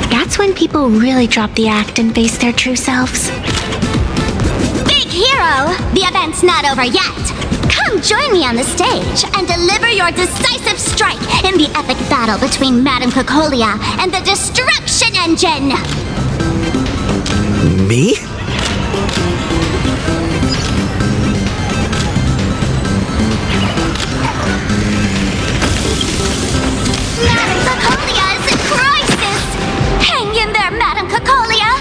that's when people really drop the act and face their true selves. Big hero! The event's not over yet! Come join me on the stage and deliver your decisive strike in the epic battle between Madame Cocolia and the Destruction Engine! Me? Madame Cacolia is in crisis! Hang in there, Madame Cacolia!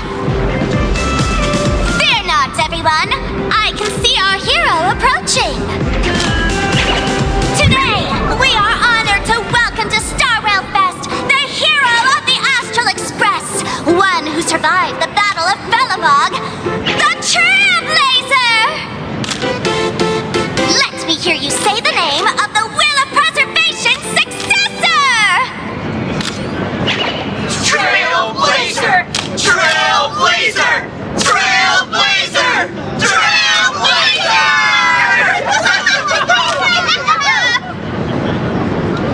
Fear not, everyone! I can see our hero approaching! Today, we are honored to welcome to Star Rail Fest the hero of the Astral Express, one who survived the Battle of Belobog, the Trailblazer! Let me hear you say the name of the Will of Preservation successor! Trailblazer! Trailblazer! Trailblazer!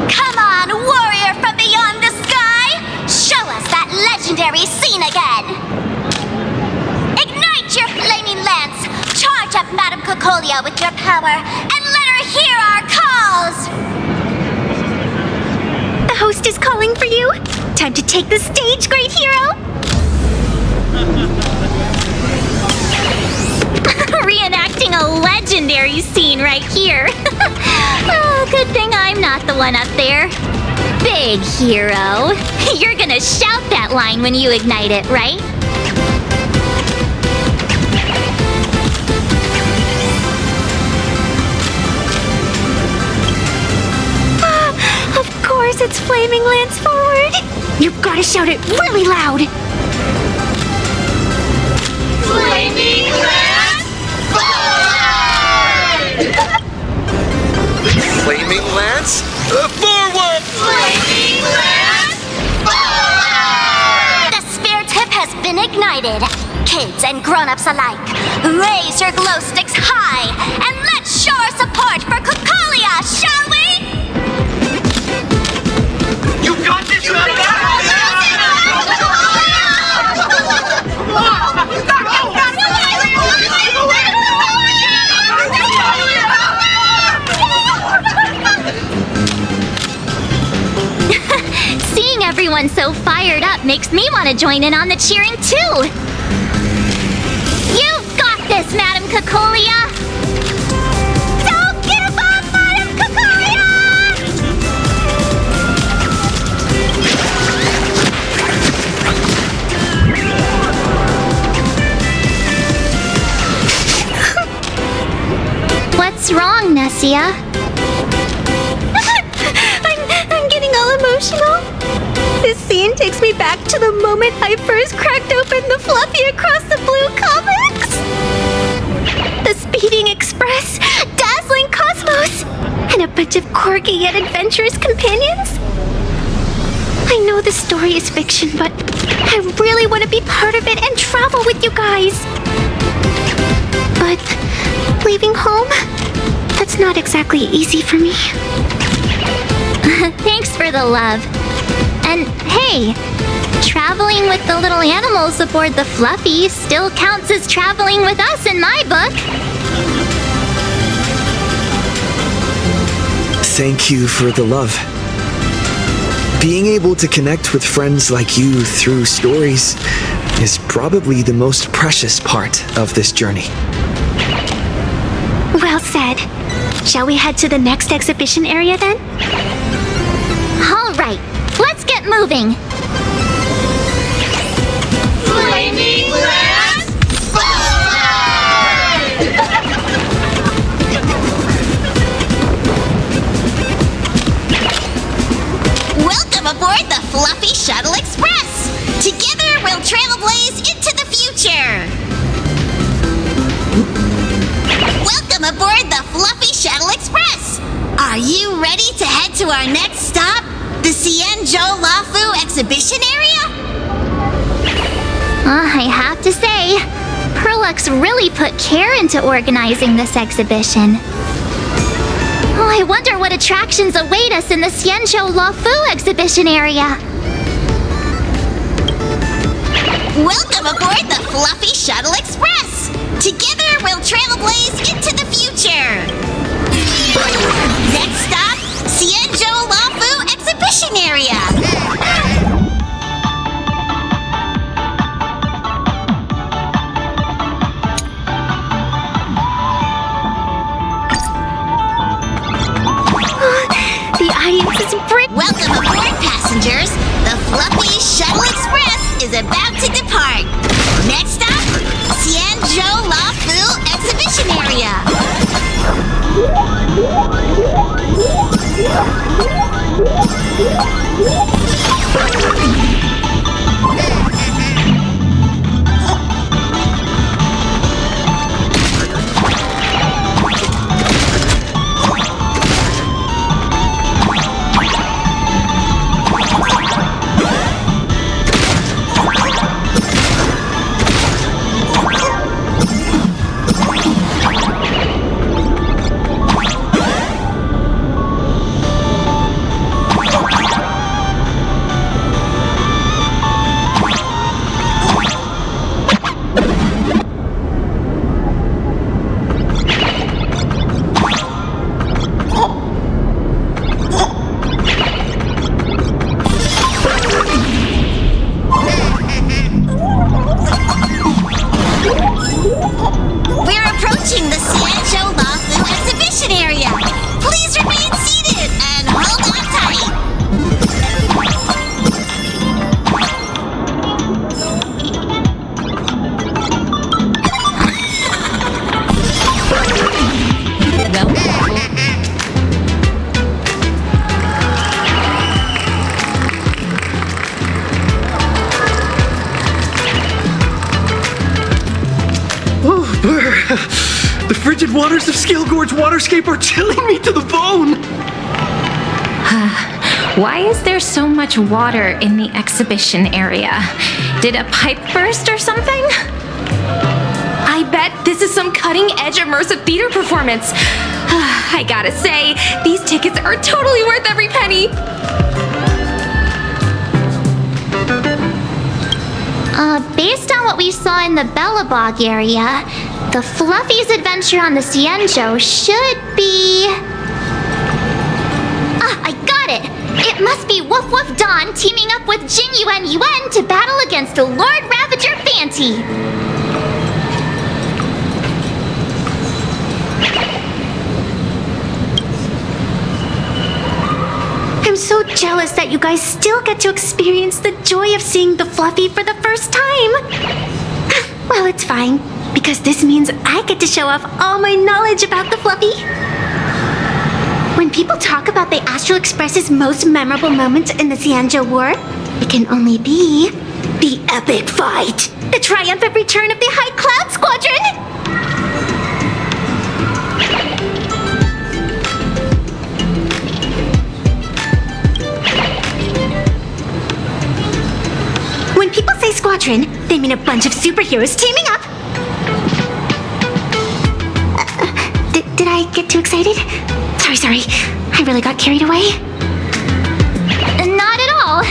Come on, warrior from beyond the sky! Show us that legendary scene again! Ignite your flaming lance! Charge up Madame Cacolia with your power, and let her hear our calls! The host is calling for you. Time to take the stage, great hero. Reenacting a legendary scene right here. Oh, good thing I'm not the one up there. Big hero. You're gonna shout that line when you ignite it, right? Of course, it's Flaming Lance forward. You've got to shout it really loud. Flaming Lance forward! Flaming Lance? Forward! Flaming Lance forward! The spirit tip has been ignited. Kids and grown-ups alike, raise your glow sticks high, and let's show our support for Cacolia, shall we? You got this, Seeing everyone so fired up makes me want to join in on the cheering too. You've got this, Madame Cacolia. Don't give up, Madame Cacolia! What's wrong, Nessia? I'm getting all emotional. This scene takes me back to the moment I first cracked open the Fluffy Across the Blue comics. The Speeding Express, Dazzling Cosmos, and a bunch of quirky yet adventurous companions. I know the story is fiction, but I really want to be part of it and travel with you guys. But leaving home, that's not exactly easy for me. Thanks for the love. And hey, traveling with the little animals aboard the Fluffy still counts as traveling with us in my book. Thank you for the love. Being able to connect with friends like you through stories is probably the most precious part of this journey. Well said. Shall we head to the next exhibition area then? All right, let's get moving. Flaming Lance forward! Welcome aboard the Fluffy Shuttle Express! Together we'll trailblaze into the future! Welcome aboard the Fluffy Shuttle Express! Are you ready to head to our next stop? The Xianzhou Lafu exhibition area? I have to say, Perlux really put care into organizing this exhibition. Oh, I wonder what attractions await us in the Xianzhou Lafu exhibition area. Welcome aboard the Fluffy Shuttle Express! Together we'll trailblaze into the future! Next stop, Xianzhou Lafu exhibition area! The frigid waters of Scale Gorge Waterscape are chilling me to the bone! Why is there so much water in the exhibition area? Did a pipe burst or something? I bet this is some cutting-edge immersive theater performance. I gotta say, these tickets are totally worth every penny. Based on what we saw in the Bellabog area, the Fluffy's adventure on the Cienjo should be... I got it! It must be Woof Woof Dawn teaming up with Jing Yuan Yuan to battle against Lord Ravager Fanty. I'm so jealous that you guys still get to experience the joy of seeing the Fluffy for the first time. Well, it's fine, because this means I get to show off all my knowledge about the Fluffy. When people talk about the Astral Express's most memorable moments in the Cienjo War, it can only be the epic fight, the triumphant return of the High Cloud Squadron. When people say squadron, they mean a bunch of superheroes teaming up. Did I get too excited? Sorry. I really got carried away. Not at all.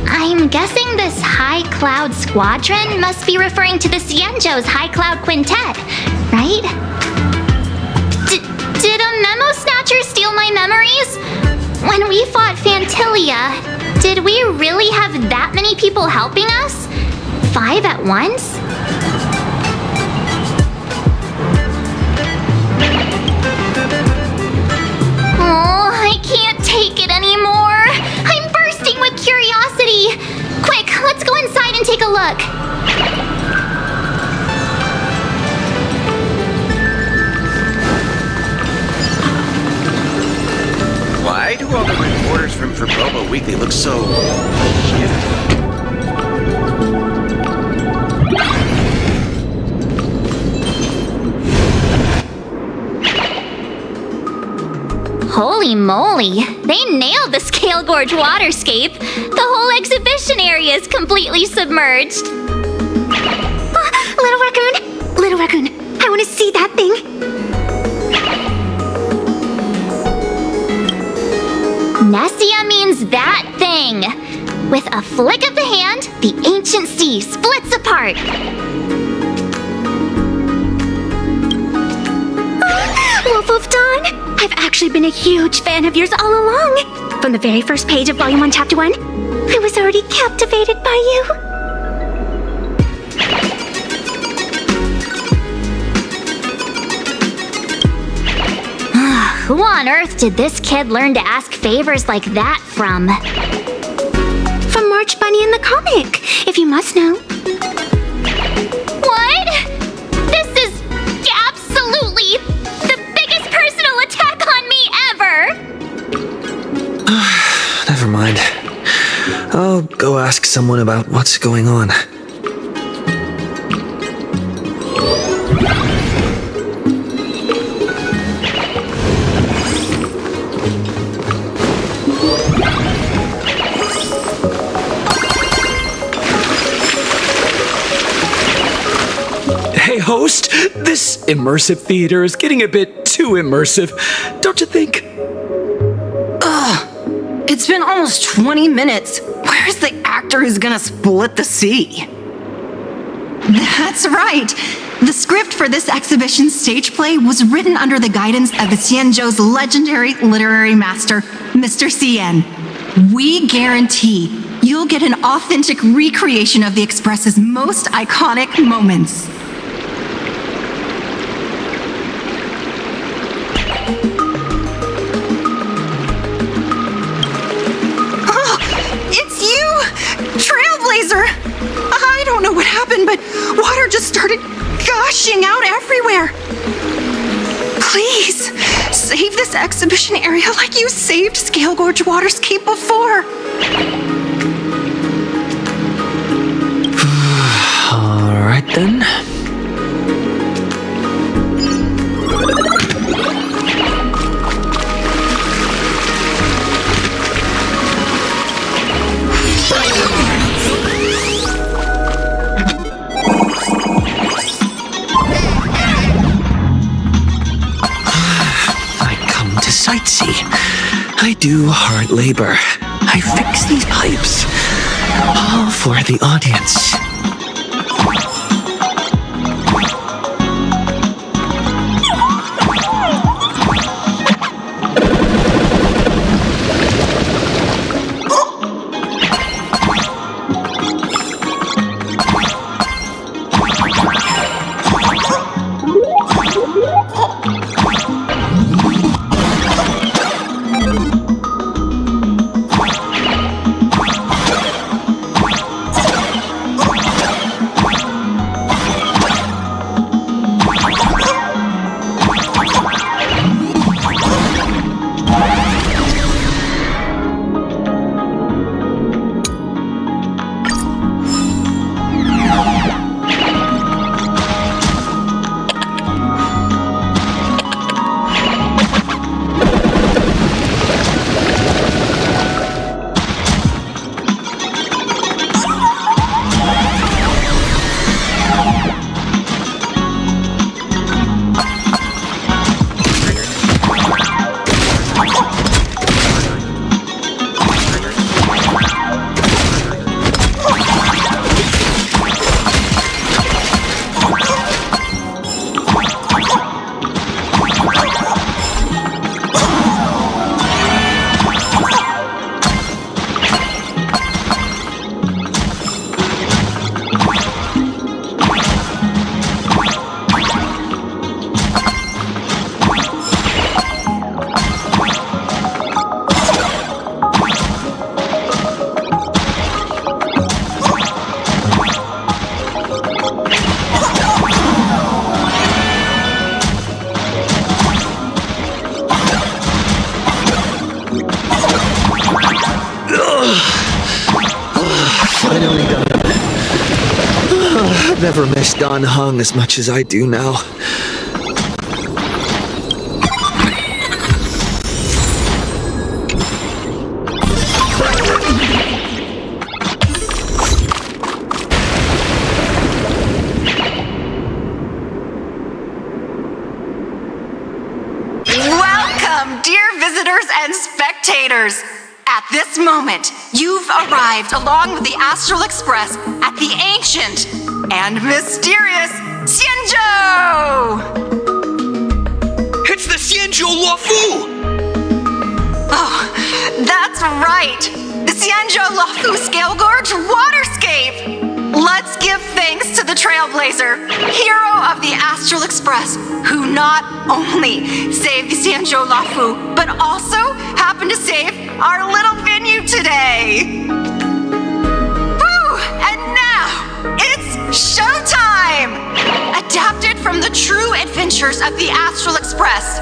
I'm guessing this High Cloud Squadron must be referring to the Cienjo's High Cloud Quintet, right? Did a Memo Snatcher steal my memories? When we fought Fantilia, did we really have that many people helping us? 5 at once? Oh, I can't take it anymore. I'm bursting with curiosity. Quick, let's go inside and take a look. Why do all the reporters from Verboba Weekly look so... Holy moly, they nailed the Scale Gorge Waterscape. The whole exhibition area is completely submerged. Little Raccoon, I want to see that thing. Nessia means that thing. With a flick of the hand, the ancient sea splits apart. Wolf of Dawn, I've actually been a huge fan of yours all along. From the very first page of Volume 1, Chapter 1, I was already captivated by you. Who on earth did this kid learn to ask favors like that from? From March Bunny in the comic, if you must know. What? This is absolutely the biggest personal attack on me ever! Never mind. mind. I'll go ask someone about what's going on. Hey, host, this immersive theater is getting a bit too immersive, don't you think? It's been almost 20 minutes. Where's the actor who's gonna split the sea? That's right. The script for this exhibition stage play was written under the guidance of the Xianzhou's legendary literary master, Mr. Xian. We guarantee you'll get an authentic recreation of the Express's most iconic moments. It's you! Trailblazer! I don't know what happened, but water just started gushing out everywhere. Please, save this exhibition area like you saved Scale Gorge Waterscape before. All right then. Sightsee. I do hard labor. I fix these pipes. All for the audience. Finally done. I've never missed Dan Heng as much as I do now. Welcome, dear visitors and spectators. At this moment, you've arrived along with the Astral Express at the ancient and mysterious Xianzhou! It's the Xianzhou Luofu! Oh, that's right! The Xianzhou Luofu Scale Gorge Waterscape! Let's give thanks to the Trailblazer, hero of the Astral Express, who not only saved the Xianzhou Luofu, but also happened to save our little venue today! Woo! And now, it's showtime! Adapted from the true adventures of the Astral Express,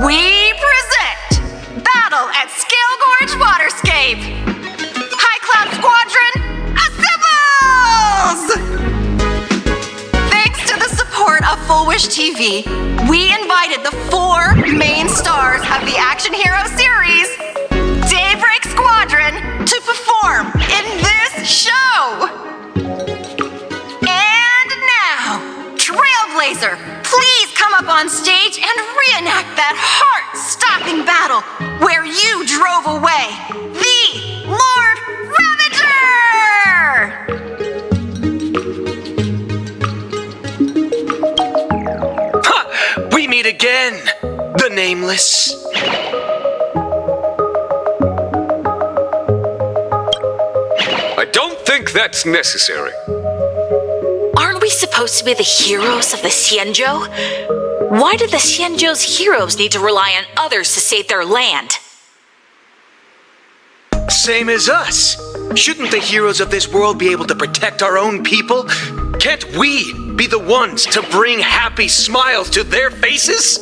we present Battle at Scale Gorge Waterscape! Wish TV, we invited the 4 main stars of the action hero series, Daybreak Squadron, to perform in this show. And now, Trailblazer, please come up on stage and reenact that heart-stopping battle where you drove away the Lord Ravager! Ha! We meet again, the Nameless. I don't think that's necessary. Aren't we supposed to be the heroes of the Xianzhou? Why do the Xianzhou's heroes need to rely on others to save their land? Same as us. Shouldn't the heroes of this world be able to protect our own people? Can't we be the ones to bring happy smiles to their faces?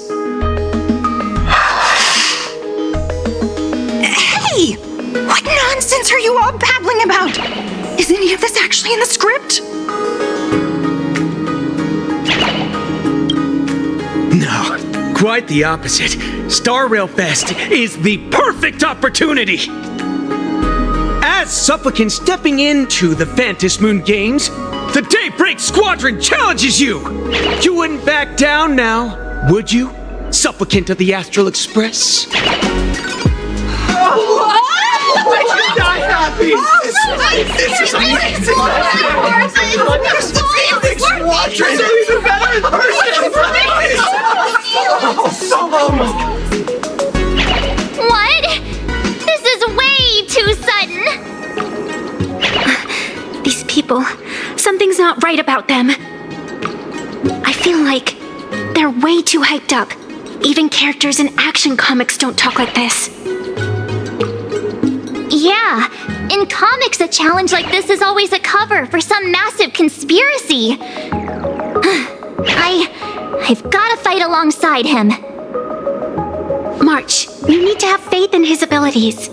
Hey! What nonsense are you all babbling about? Is any of this actually in the script? No, quite the opposite. Star Rail Fest is the perfect opportunity! As supplicants stepping into the Phantom Moon Games, the Daybreak Squadron challenges you! You wouldn't back down now, would you, supplicant of the Astral Express? This is amazing! What? This is way too sudden. These people, something's not right about them. I feel like they're way too hyped up. Even characters in action comics don't talk like this. Yeah, in comics, a challenge like this is always a cover for some massive conspiracy. I've gotta fight alongside him. March, you need to have faith in his abilities.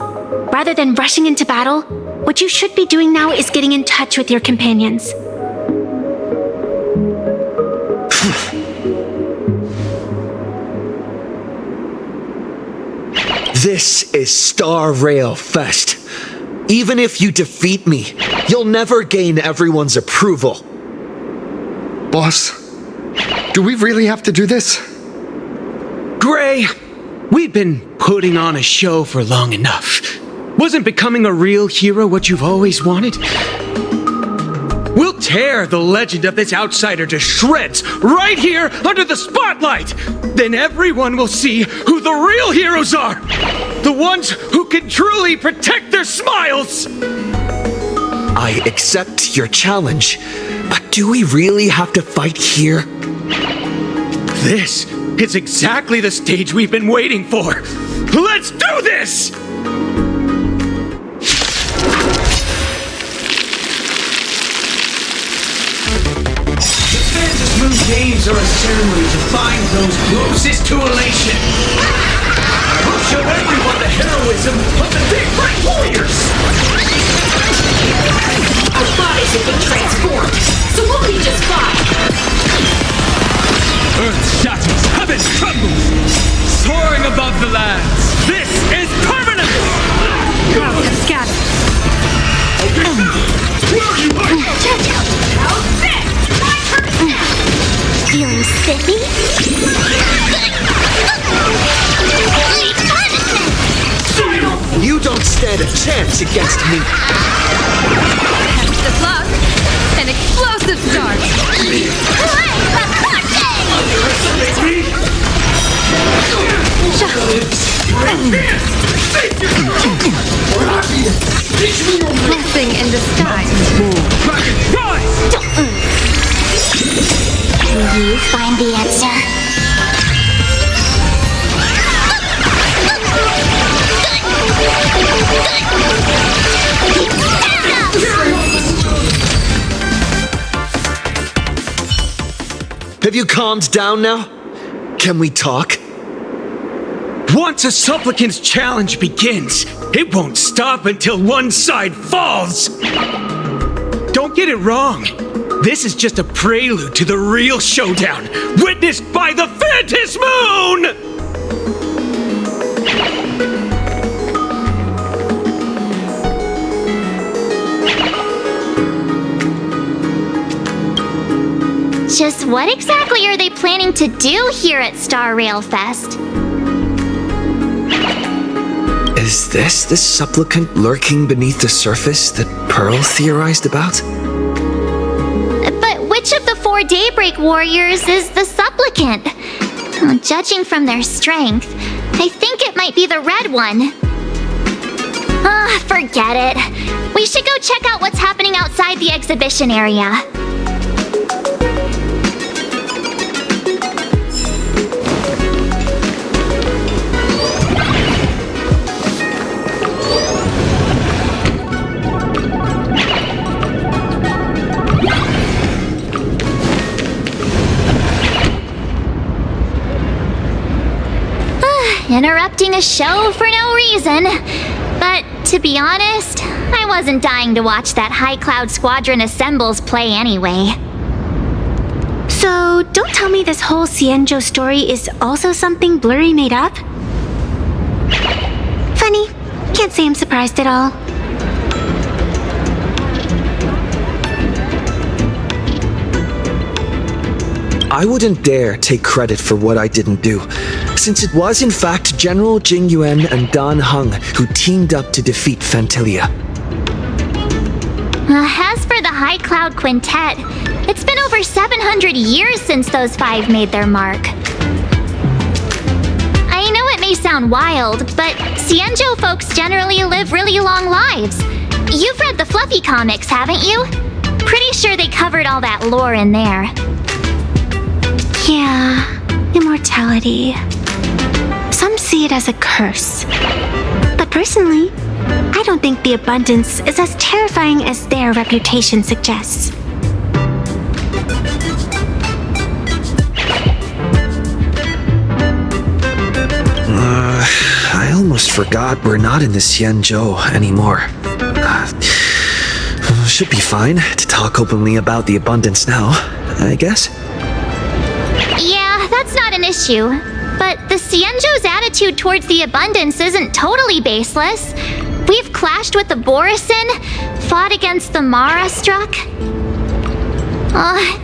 Rather than rushing into battle, what you should be doing now is getting in touch with your companions. This is Star Rail Fest. Even if you defeat me, you'll never gain everyone's approval. Boss, do we really have to do this? Gray, we've been putting on a show for long enough. Wasn't becoming a real hero what you've always wanted? We'll tear the legend of this outsider to shreds right here under the spotlight! Then everyone will see who the real heroes are! The ones who can truly protect their smiles! I accept your challenge, but do we really have to fight here? This is exactly the stage we've been waiting for! Let's do this! Moon Games are a ceremony to find those closest to elation. We'll show everyone the heroism of the Daybreak Warriors! Our bodies have been transformed, so we'll be just fine. Earth shatters, heaven trembles, soaring above the lands. This is permanent! Crowds have scattered. Where are you going? How's this? My turn now. Feeling spiffy? You don't stand a chance against me. Best of luck. An explosive start. Blessing in disguise. Can you find the answer? Have you calmed down now? Can we talk? Once a supplicant's challenge begins, it won't stop until one side falls. Don't get it wrong. This is just a prelude to the real showdown, witnessed by the Phantom Moon! Just what exactly are they planning to do here at Star Rail Fest? Is this the supplicant lurking beneath the surface that Pearl theorized about? But which of the 4 Daybreak Warriors is the supplicant? Well, judging from their strength, I think it might be the red one. Ah, forget it. We should go check out what's happening outside the exhibition area. Interrupting a show for no reason. But to be honest, I wasn't dying to watch that High Cloud Squadron Assembles play anyway. So, don't tell me this whole Xianzhou story is also something Blurry made up? Funny. Can't say I'm surprised at all. I wouldn't dare take credit for what I didn't do, since it was in fact General Jing Yuan and Dan Heng who teamed up to defeat Fantilia. As for the High Cloud Quintet, it's been over 700 years since those 5 made their mark. I know it may sound wild, but Xianzhou folks generally live really long lives. You've read the Fluffy comics, haven't you? Pretty sure they covered all that lore in there. Yeah, immortality. Some see it as a curse. But personally, I don't think the abundance is as terrifying as their reputation suggests. I almost forgot we're not in the Xianzhou anymore. Should be fine to talk openly about the abundance now, I guess. Yeah, that's not an issue. But the Xianzhou's attitude towards the abundance isn't totally baseless. We've clashed with the Borisin, fought against the Mara struck.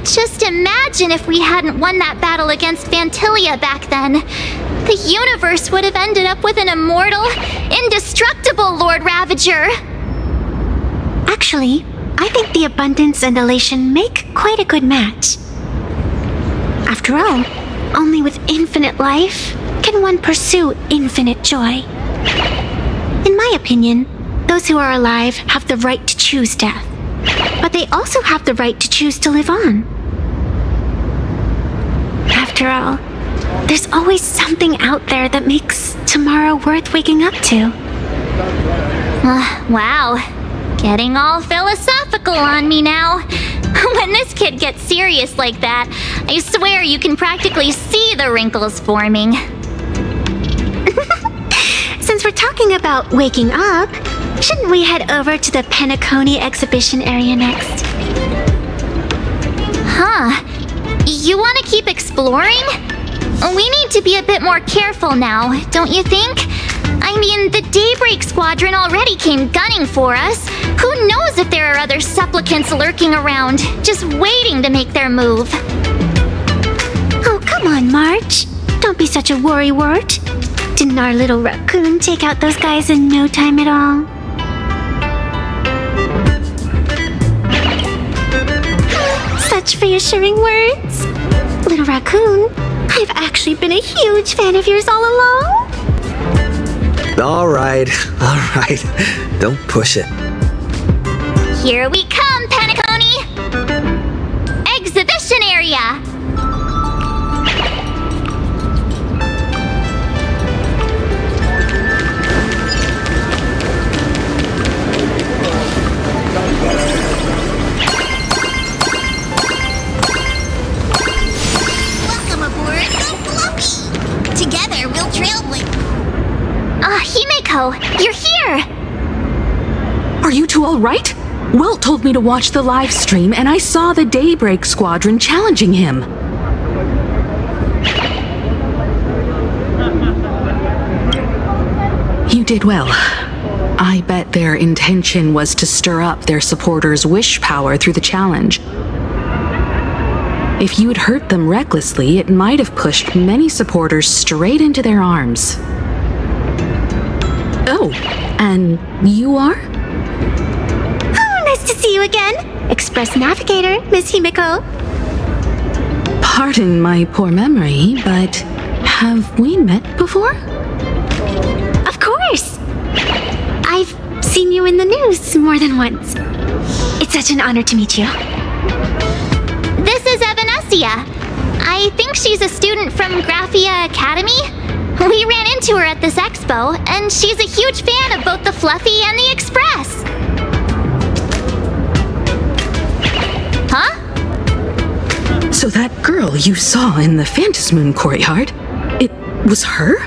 Just imagine if we hadn't won that battle against Fantilia back then. The universe would have ended up with an immortal, indestructible Lord Ravager. Actually, I think the abundance and elation make quite a good match. After all, only with infinite life can one pursue infinite joy. In my opinion, those who are alive have the right to choose death, but they also have the right to choose to live on. After all, there's always something out there that makes tomorrow worth waking up to. Wow, getting all philosophical on me now. When this kid gets serious like that, I swear you can practically see the wrinkles forming. Since we're talking about waking up, shouldn't we head over to the Penacony exhibition area next? Huh. You want to keep exploring? We need to be a bit more careful now, don't you think? I mean, the Daybreak Squadron already came gunning for us. Who knows if there are other supplicants lurking around, just waiting to make their move. Oh, come on, March. Don't be such a worrywart. Didn't our little raccoon take out those guys in no time at all? Such reassuring words. Little raccoon, I've actually been a huge fan of yours all along. All right. Don't push it. Here we come, Penacony! Exhibition area! Welcome aboard the Fluffy! Together we'll trailblaze. Himeko, you're here! Are you two all right? Welt told me to watch the live stream, and I saw the Daybreak Squadron challenging him. You did well. I bet their intention was to stir up their supporters' wish power through the challenge. If you had hurt them recklessly, it might have pushed many supporters straight into their arms. Oh, and you are? Oh, nice to see you again. Express Navigator, Miss Himiko. Pardon my poor memory, but have we met before? Of course. I've seen you in the news more than once. It's such an honor to meet you. This is Evanescia. I think she's a student from Graphia Academy. We ran into her at this expo, and she's a huge fan of both the Fluffy and the Express. Huh? So that girl you saw in the Phantasmoon courtyard, it was her?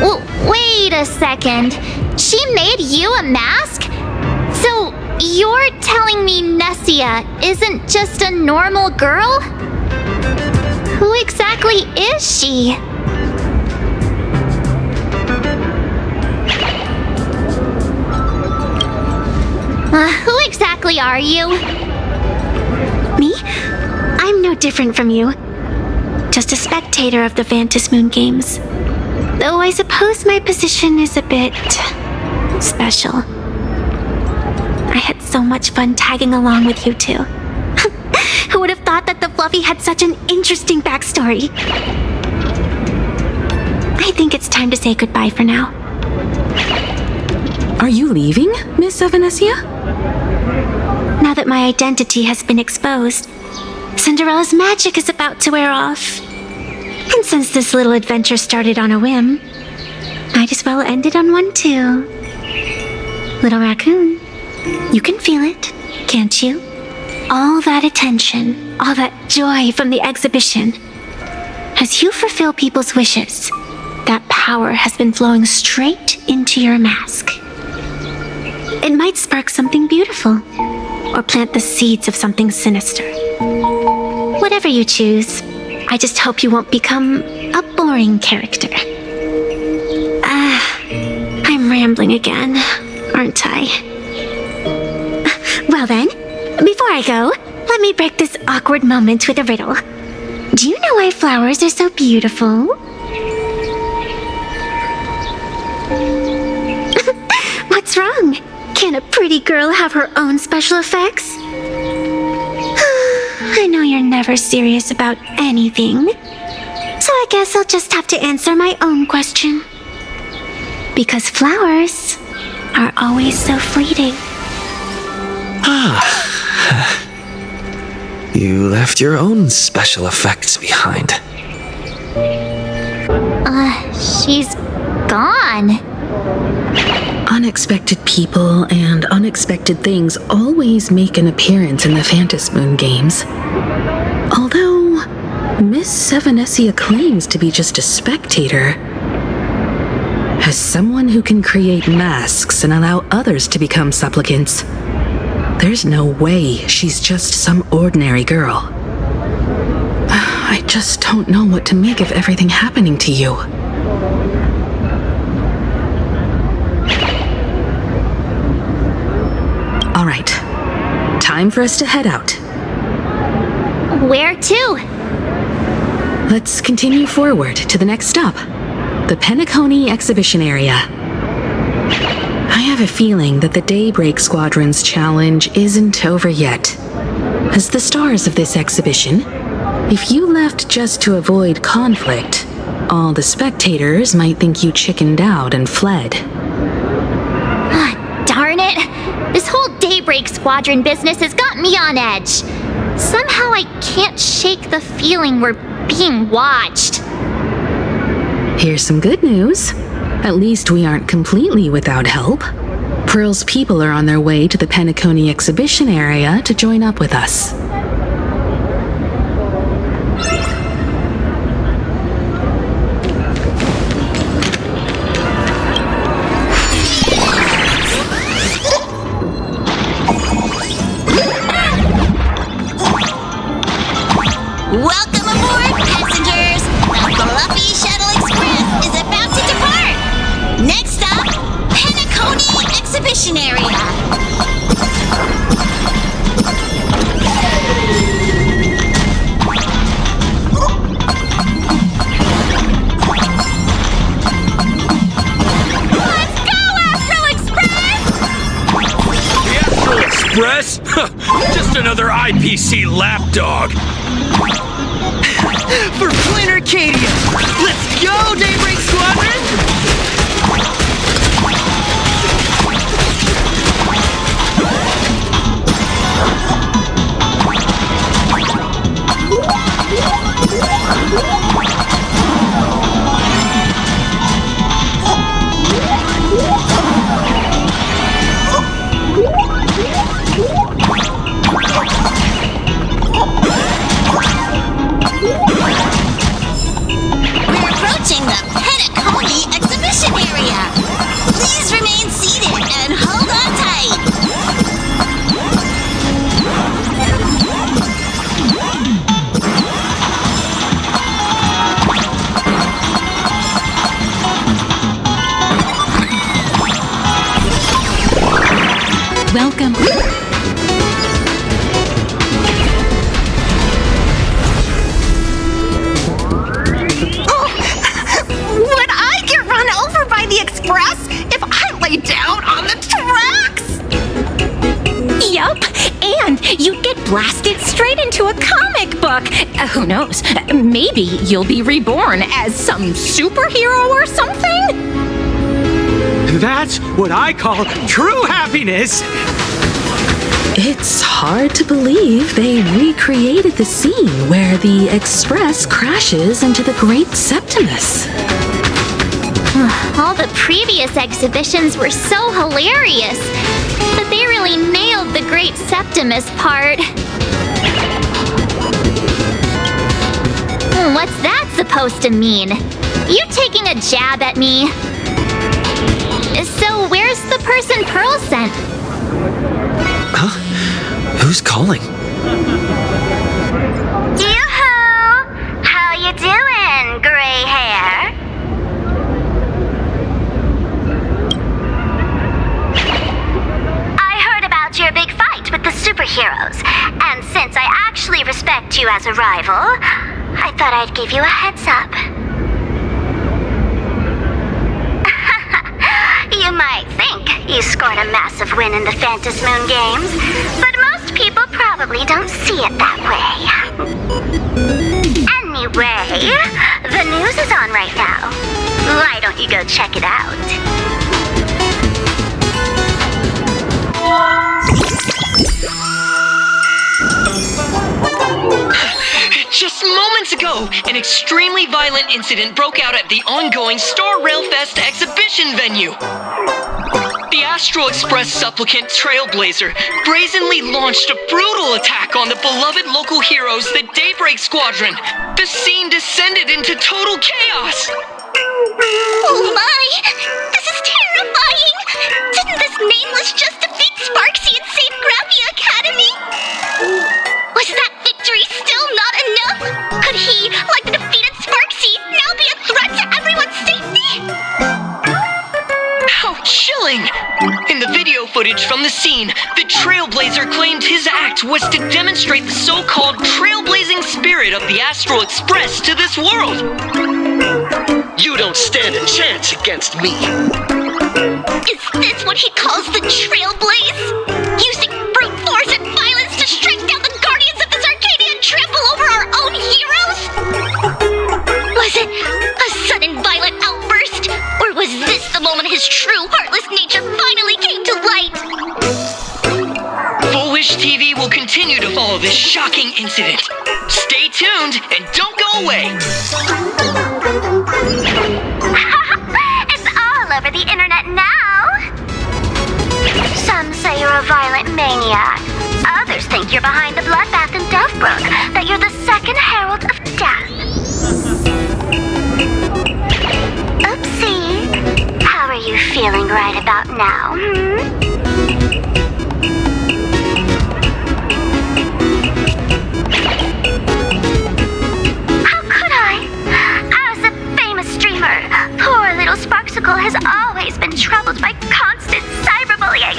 Well, wait a second. She made you a mask? So you're telling me Nessia isn't just a normal girl? Who exactly is she? Who exactly are you? Me? I'm no different from you. Just a spectator of the Phantasmoon games. Though I suppose my position is a bit special. I had so much fun tagging along with you two. Who would have thought that the Fluffy had such an interesting backstory? I think it's time to say goodbye for now. Are you leaving, Miss Evanescia? Now that my identity has been exposed, Cinderella's magic is about to wear off. And since this little adventure started on a whim, might as well end it on one too. Little raccoon, you can feel it, can't you? All that attention, all that joy from the exhibition. As you fulfill people's wishes, that power has been flowing straight into your mask. It might spark something beautiful, or plant the seeds of something sinister. Whatever you choose, I just hope you won't become a boring character. I'm rambling again, aren't I? Well then, before I go, let me break this awkward moment with a riddle. Do you know why flowers are so beautiful? What's wrong? Can a pretty girl have her own special effects? I know you're never serious about anything, so I guess I'll just have to answer my own question. Because flowers are always so fleeting. You left your own special effects behind. She's gone. Unexpected people and unexpected things always make an appearance in the Phantasmoon games. Although, Miss Evanescia claims to be just a spectator. As someone who can create masks and allow others to become supplicants, there's no way she's just some ordinary girl. I just don't know what to make of everything happening to you. All right, time for us to head out. Where to? Let's continue forward to the next stop, the Penacony exhibition area. I have a feeling that the Daybreak Squadron's challenge isn't over yet. As the stars of this exhibition, if you left just to avoid conflict, all the spectators might think you chickened out and fled. Darn it! This whole Daybreak Squadron business has got me on edge. Somehow I can't shake the feeling we're being watched. Here's some good news. At least we aren't completely without help. Pearl's people are on their way to the Penacony exhibition area to join up with us. Express? Just another IPC lapdog. For Planar Arcadia! Let's go, Daybreak Squadron! Welcome. Would I get run over by the express if I lay down on the tracks? Yup, and you'd get blasted straight into a comic book. Who knows? Maybe you'll be reborn as some superhero or something? That's what I call true happiness! It's hard to believe they recreated the scene where the Express crashes into the Great Septimus. All the previous exhibitions were so hilarious, but they really nailed the Great Septimus part. What's that supposed to mean? You taking a jab at me? So where's the person Pearl sent? Huh? Who's calling? Yoo-hoo! How you doing, gray hair? I heard about your big fight with the superheroes, and since I actually respect you as a rival, I thought I'd give you a heads up. You might think you scored a massive win in the Phantom Moon games, but most people probably don't see it that way. Anyway, the news is on right now. Why don't you go check it out? Just moments ago, an extremely violent incident broke out at the ongoing Star Railfest exhibition venue. The Astral Express supplicant Trailblazer brazenly launched a brutal attack on the beloved local heroes, the Daybreak Squadron. The scene descended into total chaos. Oh my! This is terrifying! Didn't this nameless just defeat Sparksy and save Grappy Academy? Was that victory still not enough? Could he, like the defeated Sparksy, now be a threat to everyone's safety? How chilling! In the video footage from the scene, the Trailblazer claimed his act was to demonstrate the so-called trailblazing spirit of the Astral Express to this world. You don't stand a chance against me. Is this what he calls the Trailblaze? Using brute force and violence to strike down the guardians of this Arcadia and trample over our own heroes? Was it a sudden violent outburst? Or was this the moment his true heartless nature finally came to light? Full Wish TV will continue to follow this shocking incident. Stay tuned and don't go away. It's all over the internet now. Some say you're a violent maniac. Others think you're behind the bloodbath in Dovebrook, that you're the second herald of death. Oopsie. How are you feeling right about now, How could I? As a famous streamer, poor little Sparksicle has always been troubled by constant cyberbullying.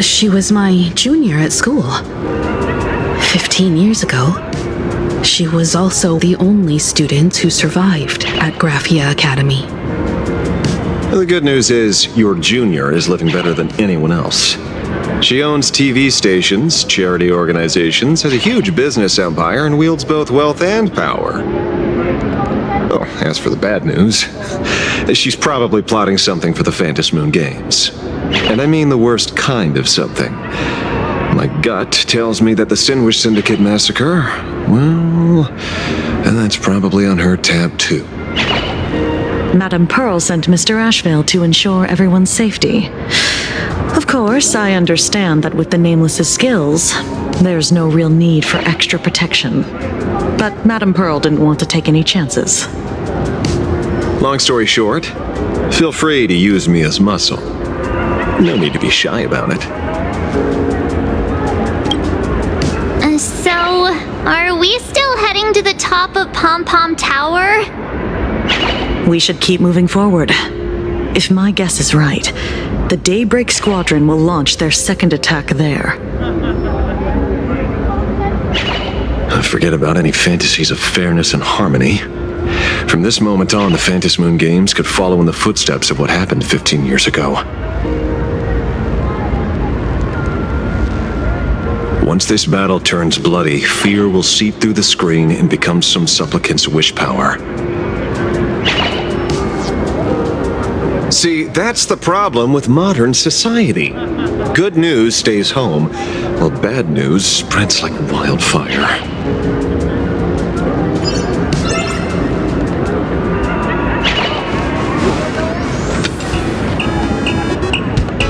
She was my junior at school. 15 years ago. She was also the only student who survived at Graphia Academy. The good news is, your junior is living better than anyone else. She owns TV stations, charity organizations, has a huge business empire, and wields both wealth and power. Oh, as for the bad news, she's probably plotting something for the Phantom Moon Games. And I mean the worst kind of something. My gut tells me that the Sinwish Syndicate massacre, well, and that's probably on her tab too. Madame Pearl sent Mr. Ashvale to ensure everyone's safety. Of course, I understand that with the Nameless's skills, there's no real need for extra protection. But Madame Pearl didn't want to take any chances. Long story short, feel free to use me as muscle. No need to be shy about it. So, are we still heading to the top of Pom Pom Tower? We should keep moving forward. If my guess is right, the Daybreak Squadron will launch their second attack there. Forget about any fantasies of fairness and harmony. From this moment on, the Phantom Moon Games could follow in the footsteps of what happened 15 years ago. Once this battle turns bloody, fear will seep through the screen and become some supplicant's wish power. See, that's the problem with modern society. Good news stays home, while bad news spreads like wildfire.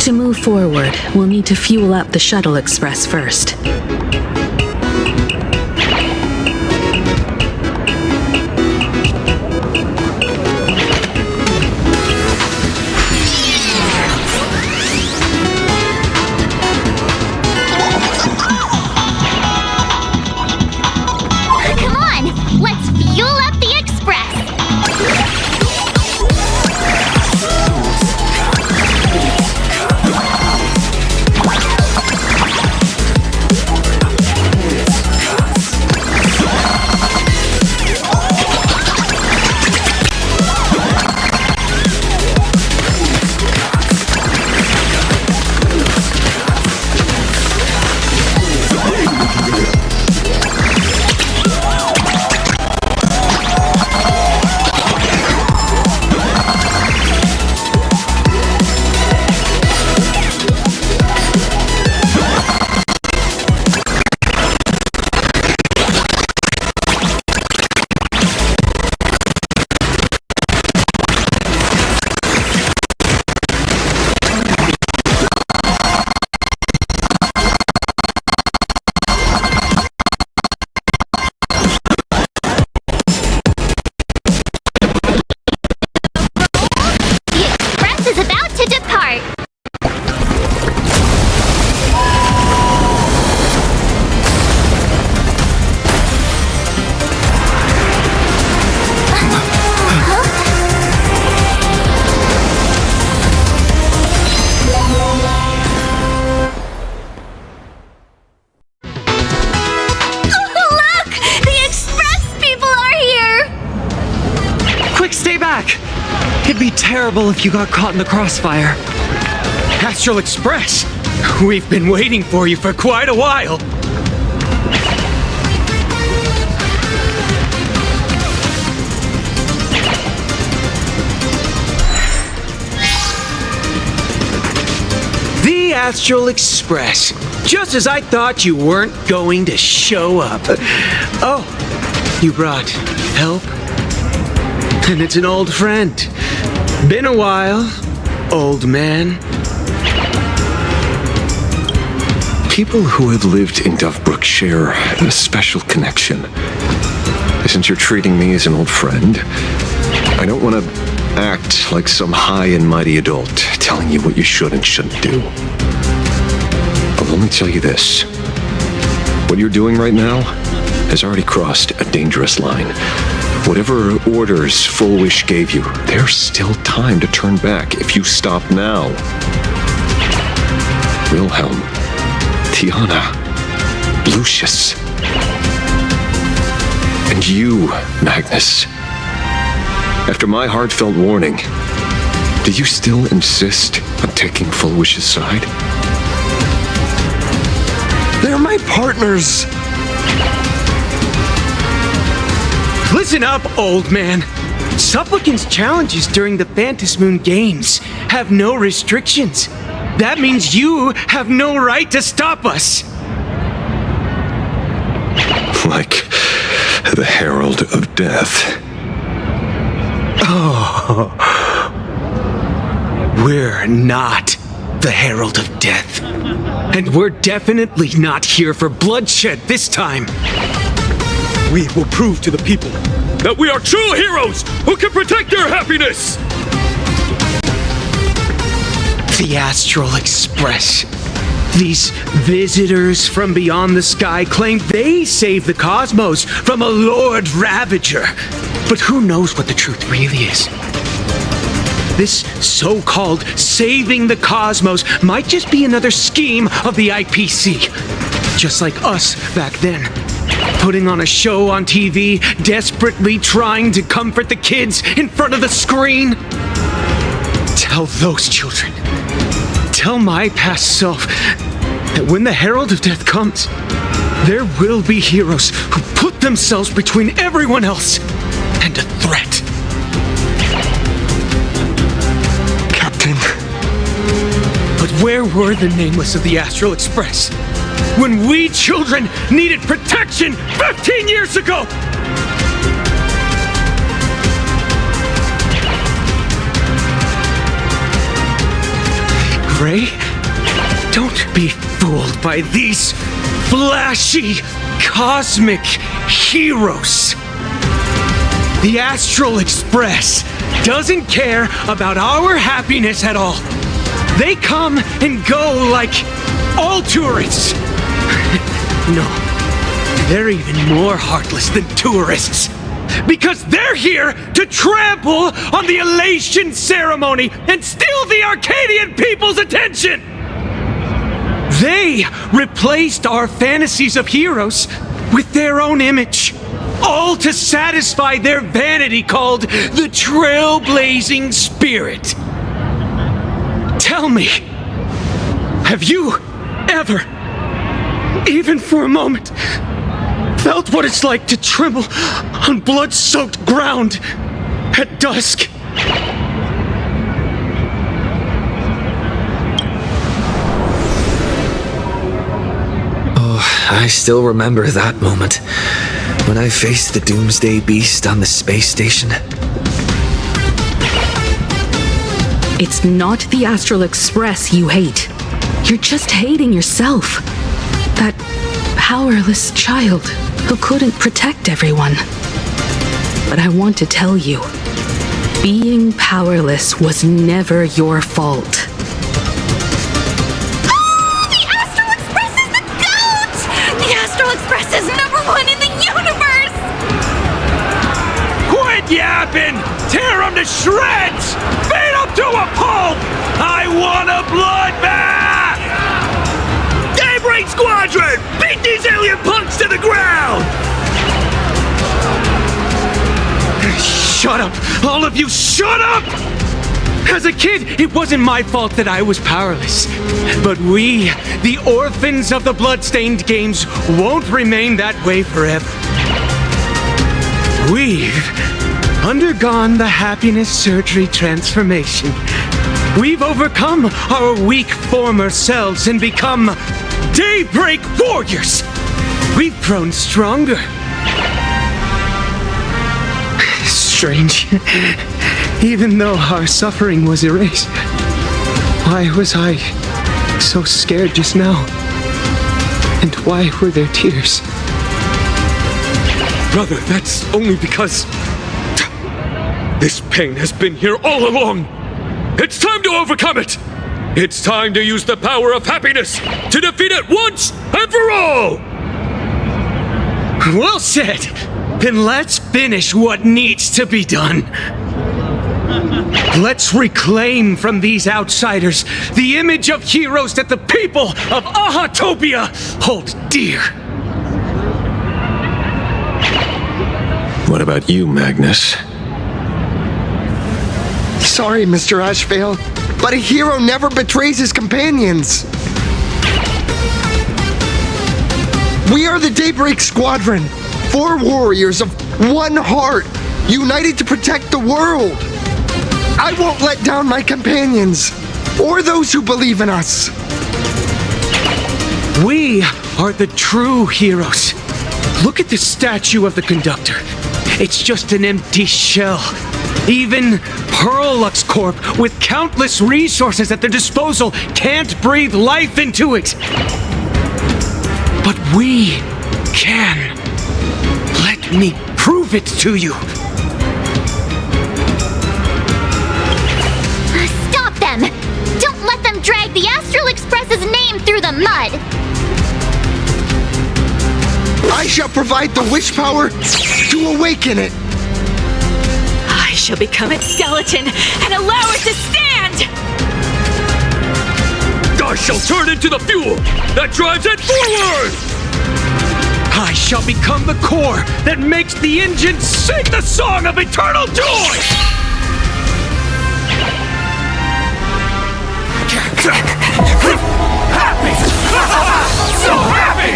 To move forward, we'll need to fuel up the Shuttle Express first. Come on, let's fuel up the Express! It'd be terrible if you got caught in the crossfire. Astral Express! We've been waiting for you for quite a while. The Astral Express. Just as I thought you weren't going to show up. Oh, you brought help? And it's an old friend. Been a while, old man. People who have lived in Dovebrook share a special connection. Since you're treating me as an old friend, I don't want to act like some high and mighty adult telling you what you should and shouldn't do. I'll only tell you this. What you're doing right now has already crossed a dangerous line. Whatever orders Full Wish gave you, there's still time to turn back if you stop now. Wilhelm, Tiana, Lucius, and you, Magnus. After my heartfelt warning, do you still insist on taking Full Wish's side? They're my partners. Listen up, old man. Supplicant's challenges during the Phantasmoon Games have no restrictions. That means you have no right to stop us. Like the Herald of Death. Oh. We're not the Herald of Death. And we're definitely not here for bloodshed this time. We will prove to the people that we are true heroes who can protect their happiness! The Astral Express. These visitors from beyond the sky claim they saved the cosmos from a Lord Ravager. But who knows what the truth really is? This so-called saving the cosmos might just be another scheme of the IPC. Just like us back then. Putting on a show on TV, desperately trying to comfort the kids in front of the screen. Tell those children, tell my past self, that when the Herald of Death comes, there will be heroes who put themselves between everyone else and a threat. Captain. But where were the nameless of the Astral Express when we children needed protection 15 years ago? Gray, don't be fooled by these flashy, cosmic heroes. The Astral Express doesn't care about our happiness at all. They come and go like all tourists. No, they're even more heartless than tourists. Because they're here to trample on the elation ceremony and steal the Arcadian people's attention! They replaced our fantasies of heroes with their own image, all to satisfy their vanity called the Trailblazing Spirit. Tell me, have you ever, even for a moment, felt what it's like to tremble on blood-soaked ground at dusk? Oh, I still remember that moment when I faced the Doomsday Beast on the space station. It's not the Astral Express you hate. You're just hating yourself. That powerless child who couldn't protect everyone. But I want to tell you, being powerless was never your fault. Oh, the Astral Express is the GOAT! The Astral Express is #1 in the universe! Quit yapping! Tear them to shreds! Beat them to a pulp! I want a bloodbath! Daybreak Squadron! Beat these alien punks to the ground! Shut up! All of you, shut up! As a kid, it wasn't my fault that I was powerless. But we, the orphans of the Bloodstained Games, won't remain that way forever. We've undergone the happiness surgery transformation. We've overcome our weak former selves and become Daybreak Warriors. We've grown stronger. Strange. Even though our suffering was erased, why was I so scared just now? And why were there tears? Brother, that's only because this pain has been here all along. It's time to overcome it. It's time to use the power of happiness to defeat it once and for all. Well said. Then let's finish what needs to be done. Let's reclaim from these outsiders the image of heroes that the people of Ahatopia hold dear. What about you, Magnus? Sorry, Mr. Ashvale, but a hero never betrays his companions. We are the Daybreak Squadron, 4 warriors of one heart, united to protect the world. I won't let down my companions, or those who believe in us. We are the true heroes. Look at the statue of the conductor. It's just an empty shell. Even Perlux Corp, with countless resources at their disposal, can't breathe life into it. But we can. Let me prove it to you. Stop them! Don't let them drag the Astral Express's name through the mud! I shall provide the wish power to awaken it. I shall become its skeleton and allow it to stand! I shall turn into the fuel that drives it forward! I shall become the core that makes the engine sing the song of eternal joy! Happy! So happy!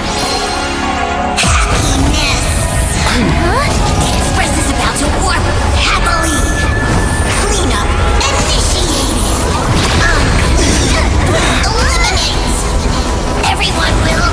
The Express is about to warp happily! Cleanup initiated! Eliminate! Everyone will...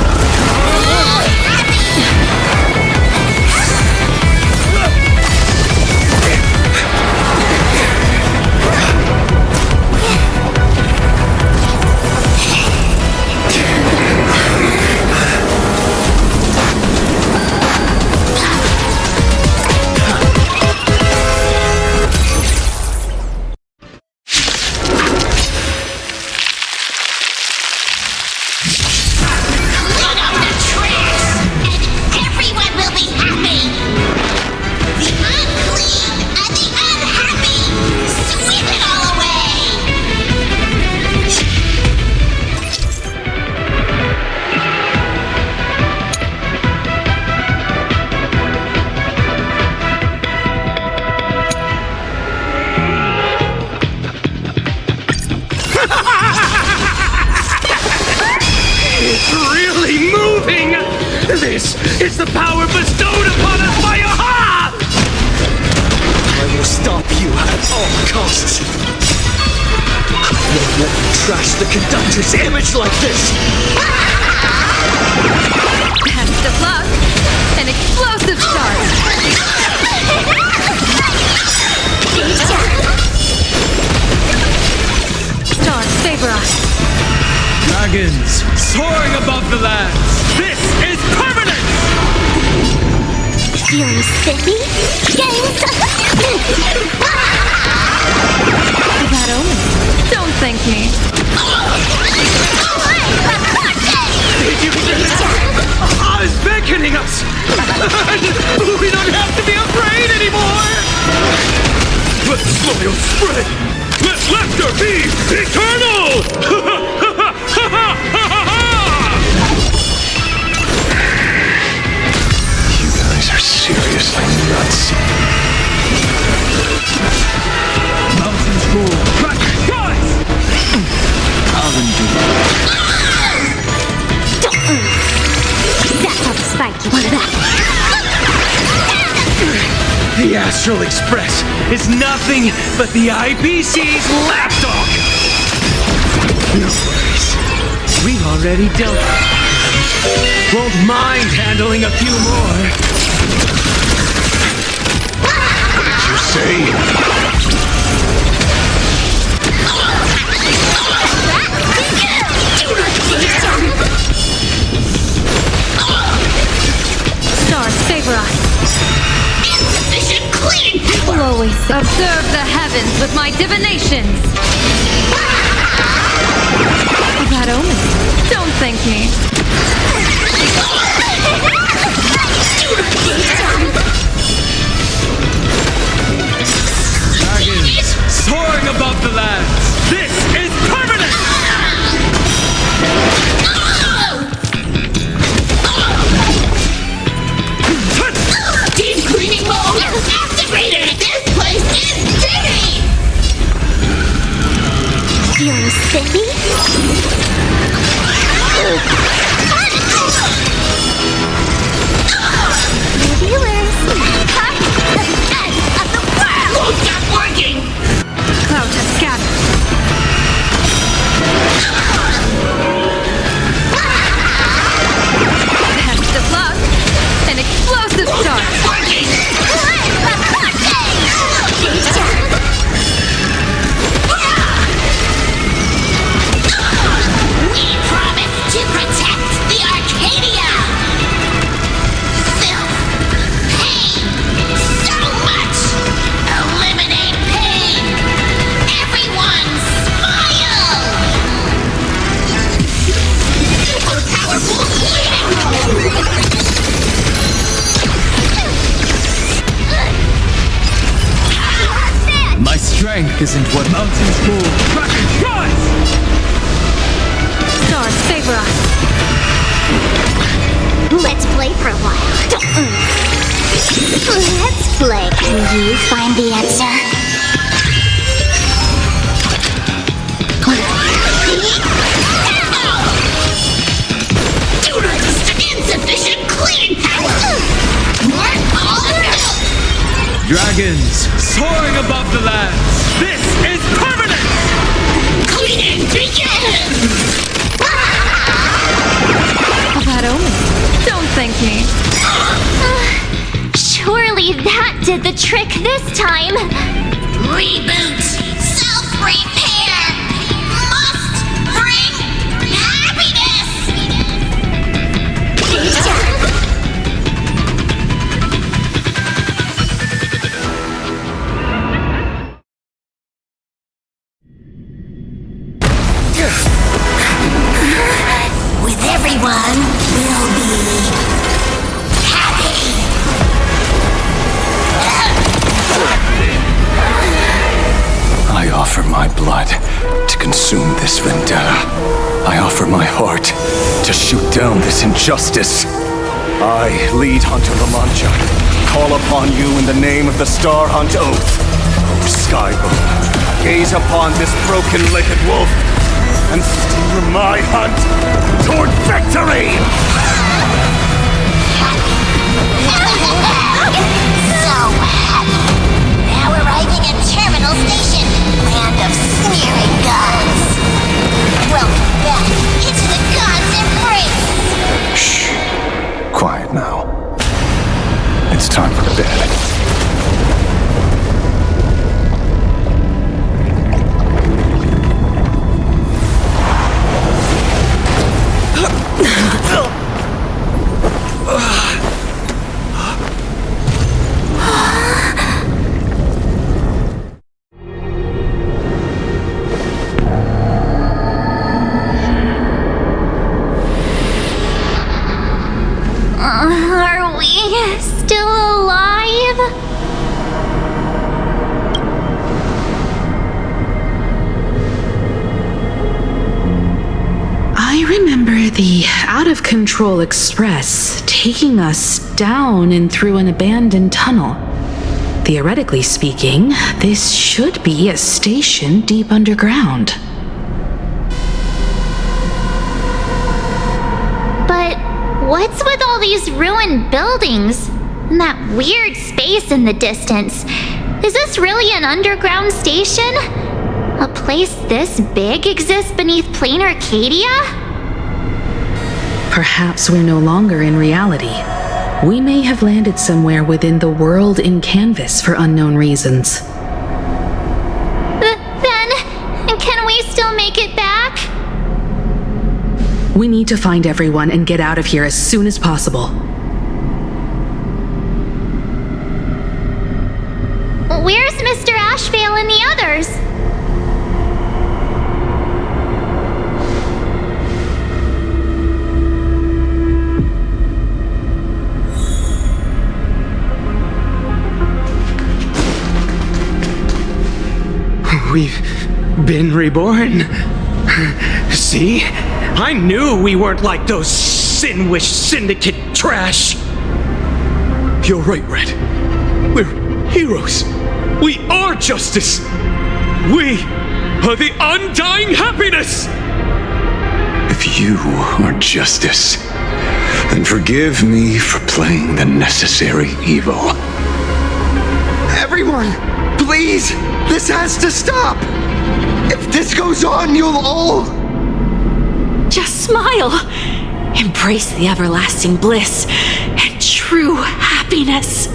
This is the power bestowed upon us by Aha! I will stop you at all costs. I won't let you trash the conductor's image like this. Best of luck. An explosive start. Stars favor us. Dragons soaring above the lands. This is permanent! Feeling spiffy? Games? That omen. Don't thank me. Did you Oz beckoning us! We don't have to be afraid anymore! Let the soil spread! Let laughter be eternal! You guys are seriously nuts. Mountains rule. Right, guys! That's how the spike you wanted that. The Astral Express is nothing but the IPC's lapdog! No worries. We've already dealt with it. Won't mind handling a few more. What did you say? Stars favor us. Insufficient cleaning Will always observe the heavens with my divinations. That omen. Don't thank me. Dragons Reviewers, come to the end of the world! Stop working! Clouds have scattered. That's the plug. An explosive start. We promise to protect the Arcadia! Filth! Pain! So much! Eliminate pain! Everyone smile! Super powerful My strength isn't what mountains move. Stars favor us. Let's play for a while. Let's play. Can you find the answer? Insufficient cleaning power! Dragons soaring above the lands. This is permanent! Cleaning begins! That omen. Don't thank me. Surely that did the trick this time. Reboot. Self-repair. Must bring happiness. With everyone, we'll be happy. I offer my blood to consume this vendetta. I offer my heart to shoot down this injustice. I, lead Hunter La Mancha, call upon you in the name of the Star Hunt Oath. O Skyboom, gaze upon this broken-legged wolf and steer my hunt toward victory! So happy. Now arriving at Terminal Station, land of sneering gods. Welcome back into the gods' embrace. Shh. Quiet now. It's time for bed. Are we still alive? I remember the out-of-control express taking us down and through an abandoned tunnel. Theoretically speaking, this should be a station deep underground. But what's with all these ruined buildings? And that weird space in the distance? Is this really an underground station? A place this big exists beneath plain Arcadia? Perhaps we're no longer in reality. We may have landed somewhere within the world in canvas for unknown reasons. Then, can we still make it back? We need to find everyone and get out of here as soon as possible. Where's Mr. Ashvale and the others? We've been reborn. See? I knew we weren't like those Sin-Wish Syndicate trash. You're right, Red. We're heroes. We are justice. We are the undying happiness. If you are justice, then forgive me for playing the necessary evil. Everyone, please, this has to stop. If this goes on, you'll all... Just smile. Embrace the everlasting bliss and true happiness.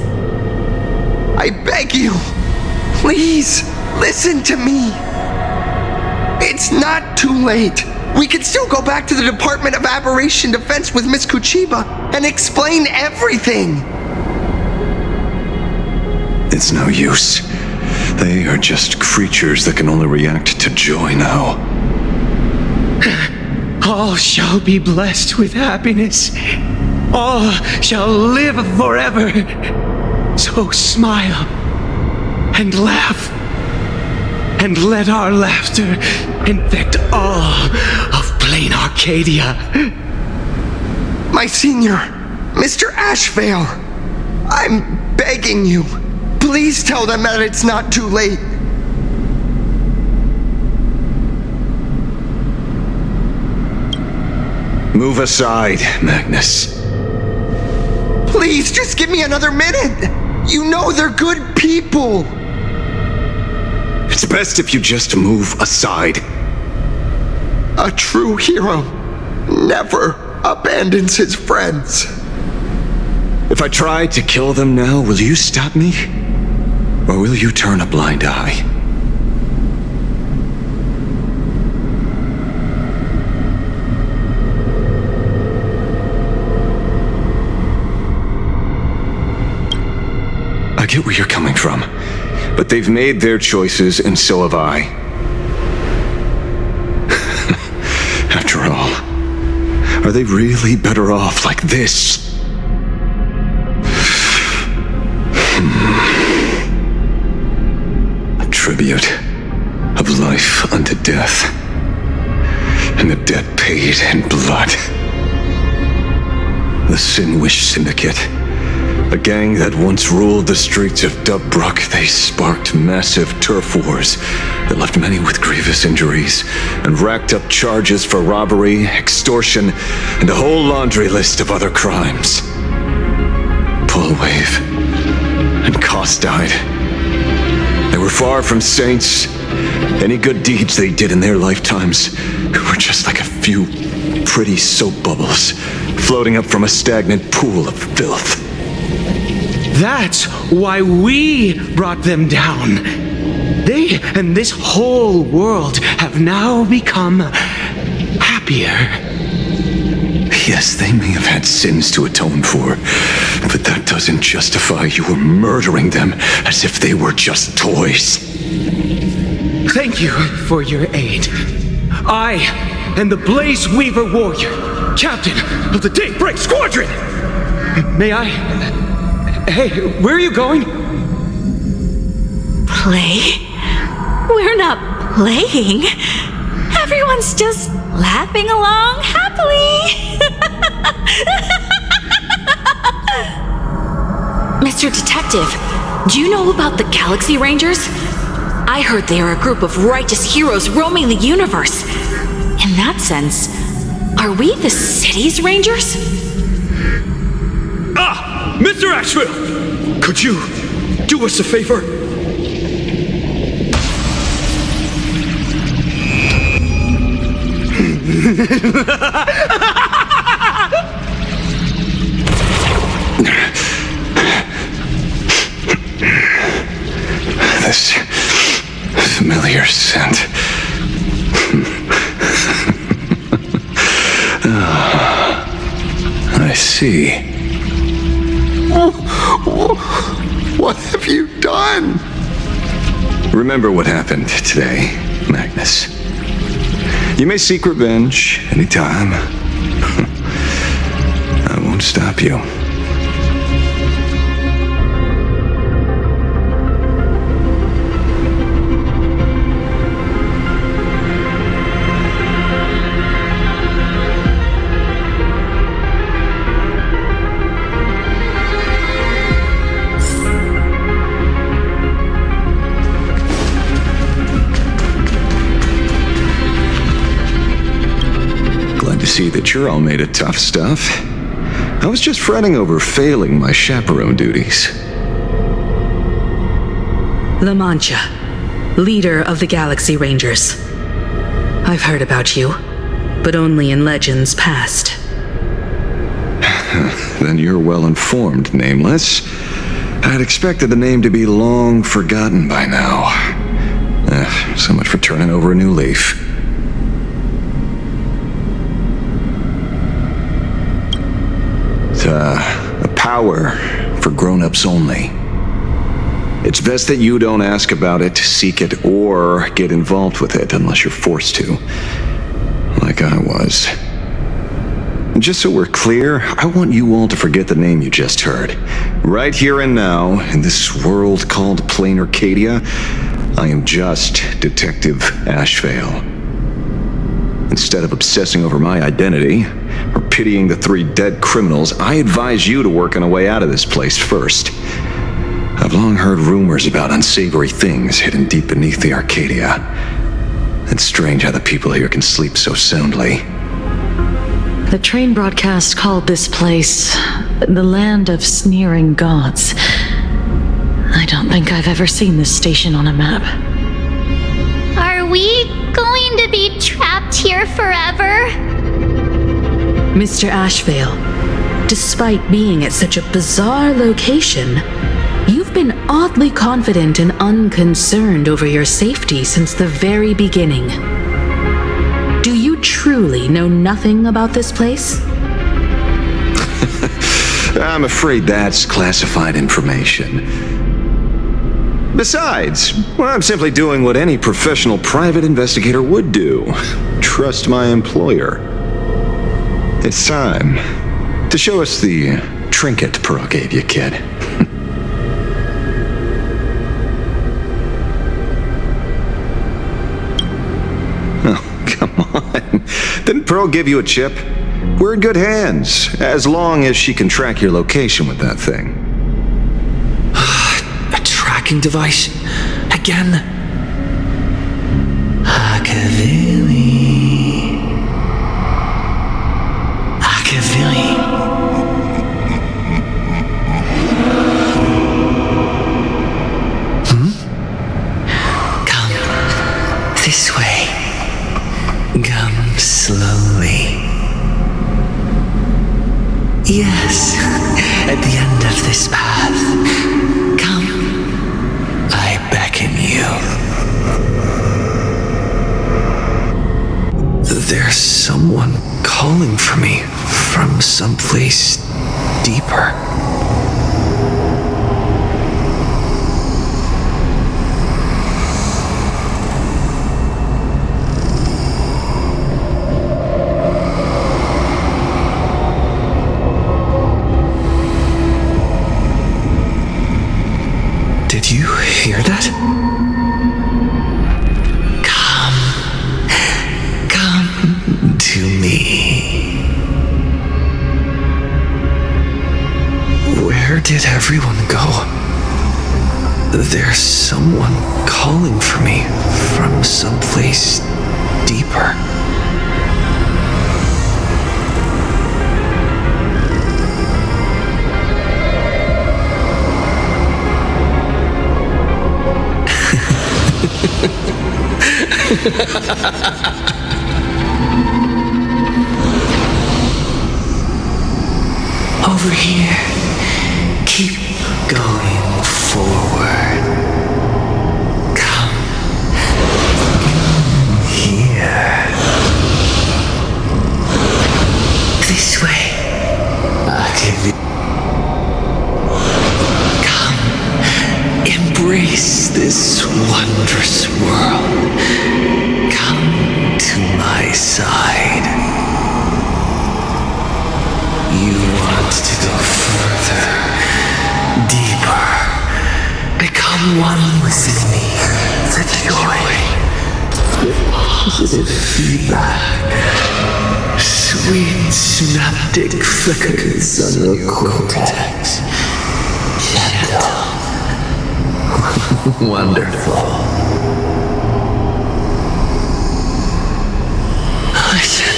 I beg you, please, listen to me. It's not too late. We can still go back to the Department of Aberration Defense with Miss Kuchiba and explain everything. It's no use. They are just creatures that can only react to joy now. All shall be blessed with happiness. All shall live forever. So smile and laugh. And let our laughter infect all of plain Arcadia. My senior, Mr. Ashvale, I'm begging you. Please tell them that it's not too late. Move aside, Magnus. Please, just give me another minute. You know they're good people. It's best if you just move aside. A true hero never abandons his friends. If I try to kill them now, will you stop me? Or will you turn a blind eye? I get where you're coming from, but they've made their choices and so have I. After all, are they really better off like this? A tribute of life unto death, and the debt paid in blood. The Sinwish Syndicate, a gang that once ruled the streets of Dubbrook. They sparked massive turf wars that left many with grievous injuries and racked up charges for robbery, extortion, and a whole laundry list of other crimes. Pullwave and Koss died. They were far from saints. Any good deeds they did in their lifetimes were just like a few pretty soap bubbles floating up from a stagnant pool of filth. That's why we brought them down. They and this whole world have now become happier. Yes, they may have had sins to atone for, but that doesn't justify you murdering them as if they were just toys. Thank you for your aid. I am the Blaze Weaver Warrior, captain of the Daybreak Squadron. May I... Hey, where are you going? Play? We're not playing. Everyone's just laughing along happily. Mr. Detective, do you know about the Galaxy Rangers? I heard they are a group of righteous heroes roaming the universe. In that sense, are we the city's rangers? Mr. Ashville! Could you do us a favor? This familiar scent. I see. What have you done? Remember what happened today, Magnus. You may seek revenge anytime. I won't stop you. see that you're all made of tough stuff. I was just fretting over failing my chaperone duties. La Mancha, leader of the Galaxy Rangers. I've heard about you, but only in legends past. Then you're well informed, Nameless. I'd expected the name to be long forgotten by now. So much for turning over a new leaf. It's a power for grown-ups only. It's best that you don't ask about it, seek it, or get involved with it unless you're forced to. Like I was. Just so we're clear, I want you all to forget the name you just heard. Right here and now, in this world called Plain Arcadia, I am just Detective Ashvale. Instead of obsessing over my identity, or pitying the 3 dead criminals, I advise you to work on a way out of this place first. I've long heard rumors about unsavory things hidden deep beneath the Arcadia. It's strange how the people here can sleep so soundly. The train broadcast called this place the land of sneering gods. I don't think I've ever seen this station on a map. Are we going to be trapped here forever? Mr. Ashvale, despite being at such a bizarre location, you've been oddly confident and unconcerned over your safety since the very beginning. Do you truly know nothing about this place? I'm afraid that's classified information. Besides, I'm simply doing what any professional private investigator would do. Trust my employer. It's time to show us the trinket Pearl gave you, kid. Oh, come on. Didn't Pearl give you a chip? We're in good hands, as long as she can track your location with that thing. A tracking device? Again? Akavili. Come this way. Come slowly. Yes, at the end of this path. Come. I beckon you. There's someone calling for me from someplace deeper. Did you hear that? Come to me. Where did everyone go? There's someone calling for me from someplace deeper. Over here. Keep going forward. Come. Here. This way. Come. Embrace this wondrous world. Come to my side. You want to go further, deeper, become one with me, the joy, the positive feedback, sweet synaptic flickers on your cortex, gentle, wonderful. Listen.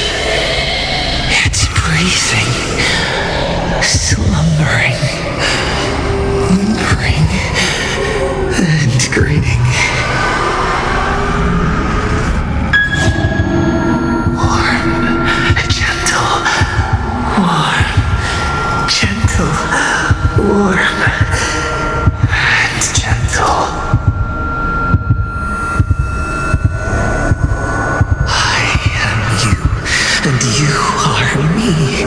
warm and gentle. I am you, and you are me.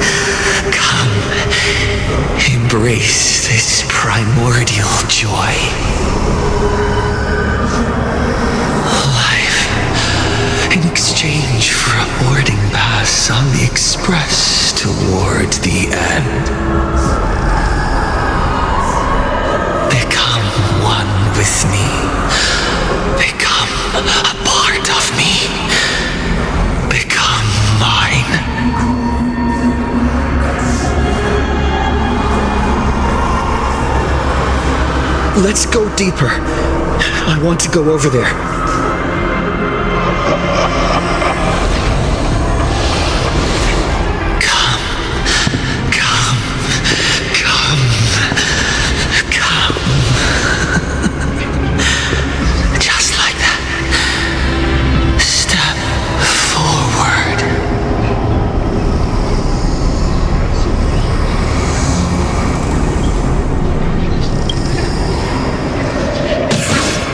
Come, embrace this primordial joy. Life, in exchange for a boarding pass on the express toward the end. Become one with me. Become a part of me. Become mine. Let's go deeper. I want to go over there.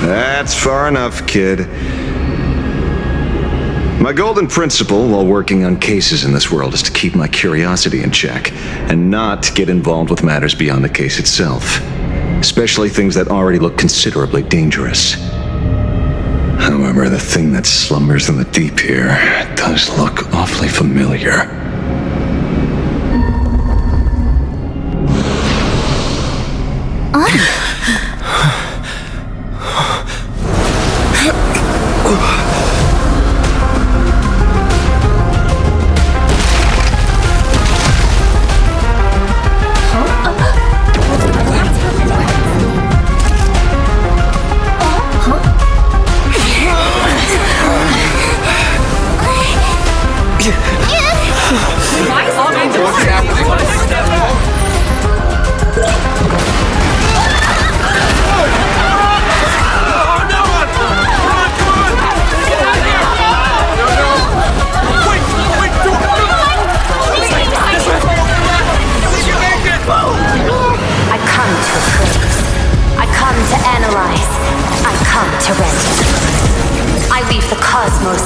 That's far enough, kid. My golden principle while working on cases in this world is to keep my curiosity in check and not get involved with matters beyond the case itself, especially things that already look considerably dangerous. However, the thing that slumbers in the deep here does look awfully familiar.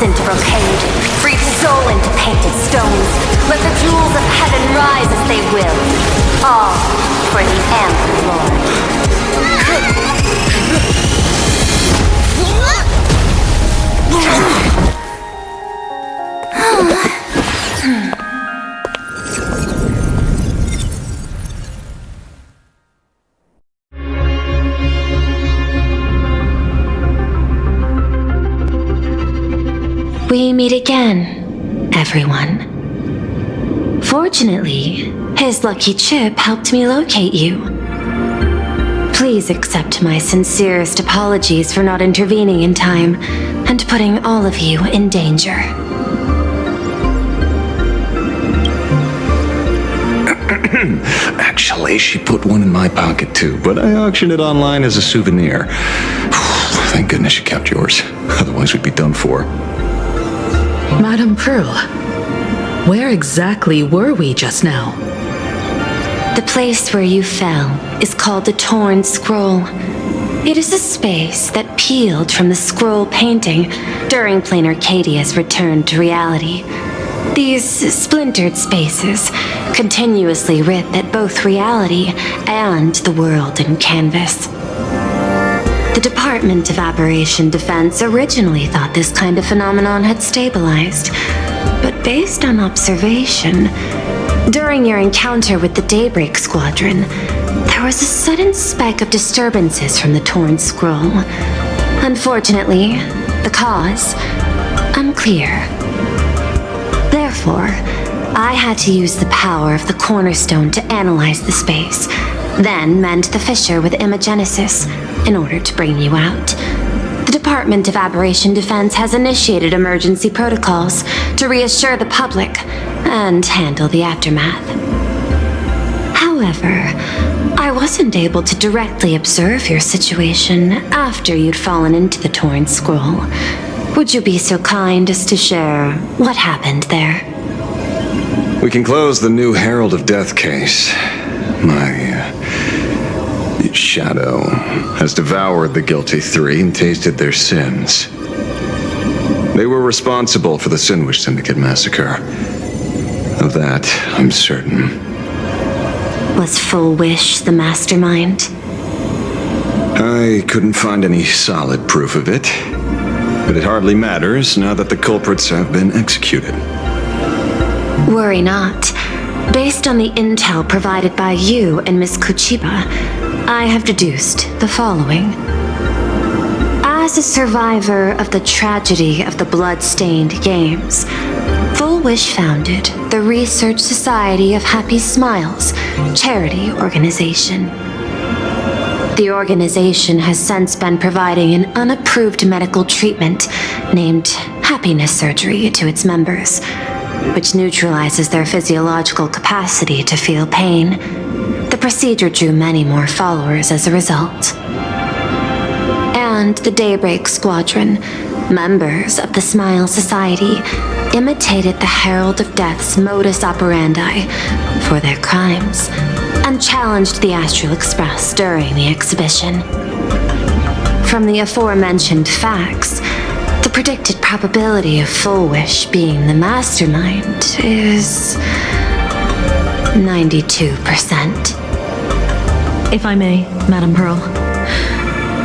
Into brocade, breathe soul into painted stones. Let the jewels of heaven rise as they will, all for the Amber Lord. We meet again, everyone. Fortunately, his lucky chip helped me locate you. Please accept my sincerest apologies for not intervening in time and putting all of you in danger. Actually, she put one in my pocket too, but I auctioned it online as a souvenir. Thank goodness you kept yours. Otherwise, we'd be done for. Madame Pearl, where exactly were we just now? The place where you fell is called the Torn Scroll. It is a space that peeled from the scroll painting during Plain Arcadia's return to reality. These splintered spaces continuously rip at both reality and the world in canvas. The Department of Aberration Defense originally thought this kind of phenomenon had stabilized, but based on observation, during your encounter with the Daybreak Squadron, there was a sudden spike of disturbances from the Torn Scroll. Unfortunately, the cause, unclear. Therefore, I had to use the power of the Cornerstone to analyze the space, then mend the fissure with Imagenesis in order to bring you out. The Department of Aberration Defense has initiated emergency protocols to reassure the public and handle the aftermath. However, I wasn't able to directly observe your situation after you'd fallen into the Torn Scroll. Would you be so kind as to share what happened there? We can close the new Herald of Death case. My shadow has devoured the guilty three and tasted their sins. They were responsible for the Sinwish Syndicate massacre. Of that, I'm certain. Was Full Wish the mastermind? I couldn't find any solid proof of it, but it hardly matters now that the culprits have been executed. Worry not. Based on the intel provided by you and Miss Kuchiba, I have deduced the following. As a survivor of the tragedy of the Blood-Stained Games, Full Wish founded the Research Society of Happy Smiles, charity organization. The organization has since been providing an unapproved medical treatment named happiness surgery to its members, which neutralizes their physiological capacity to feel pain. The procedure drew many more followers as a result. And the Daybreak Squadron, members of the Smile Society, imitated the Herald of Death's modus operandi for their crimes and challenged the Astral Express during the exhibition. From the aforementioned facts, the predicted probability of Full Wish being the mastermind is 92%. If I may, Madam Pearl.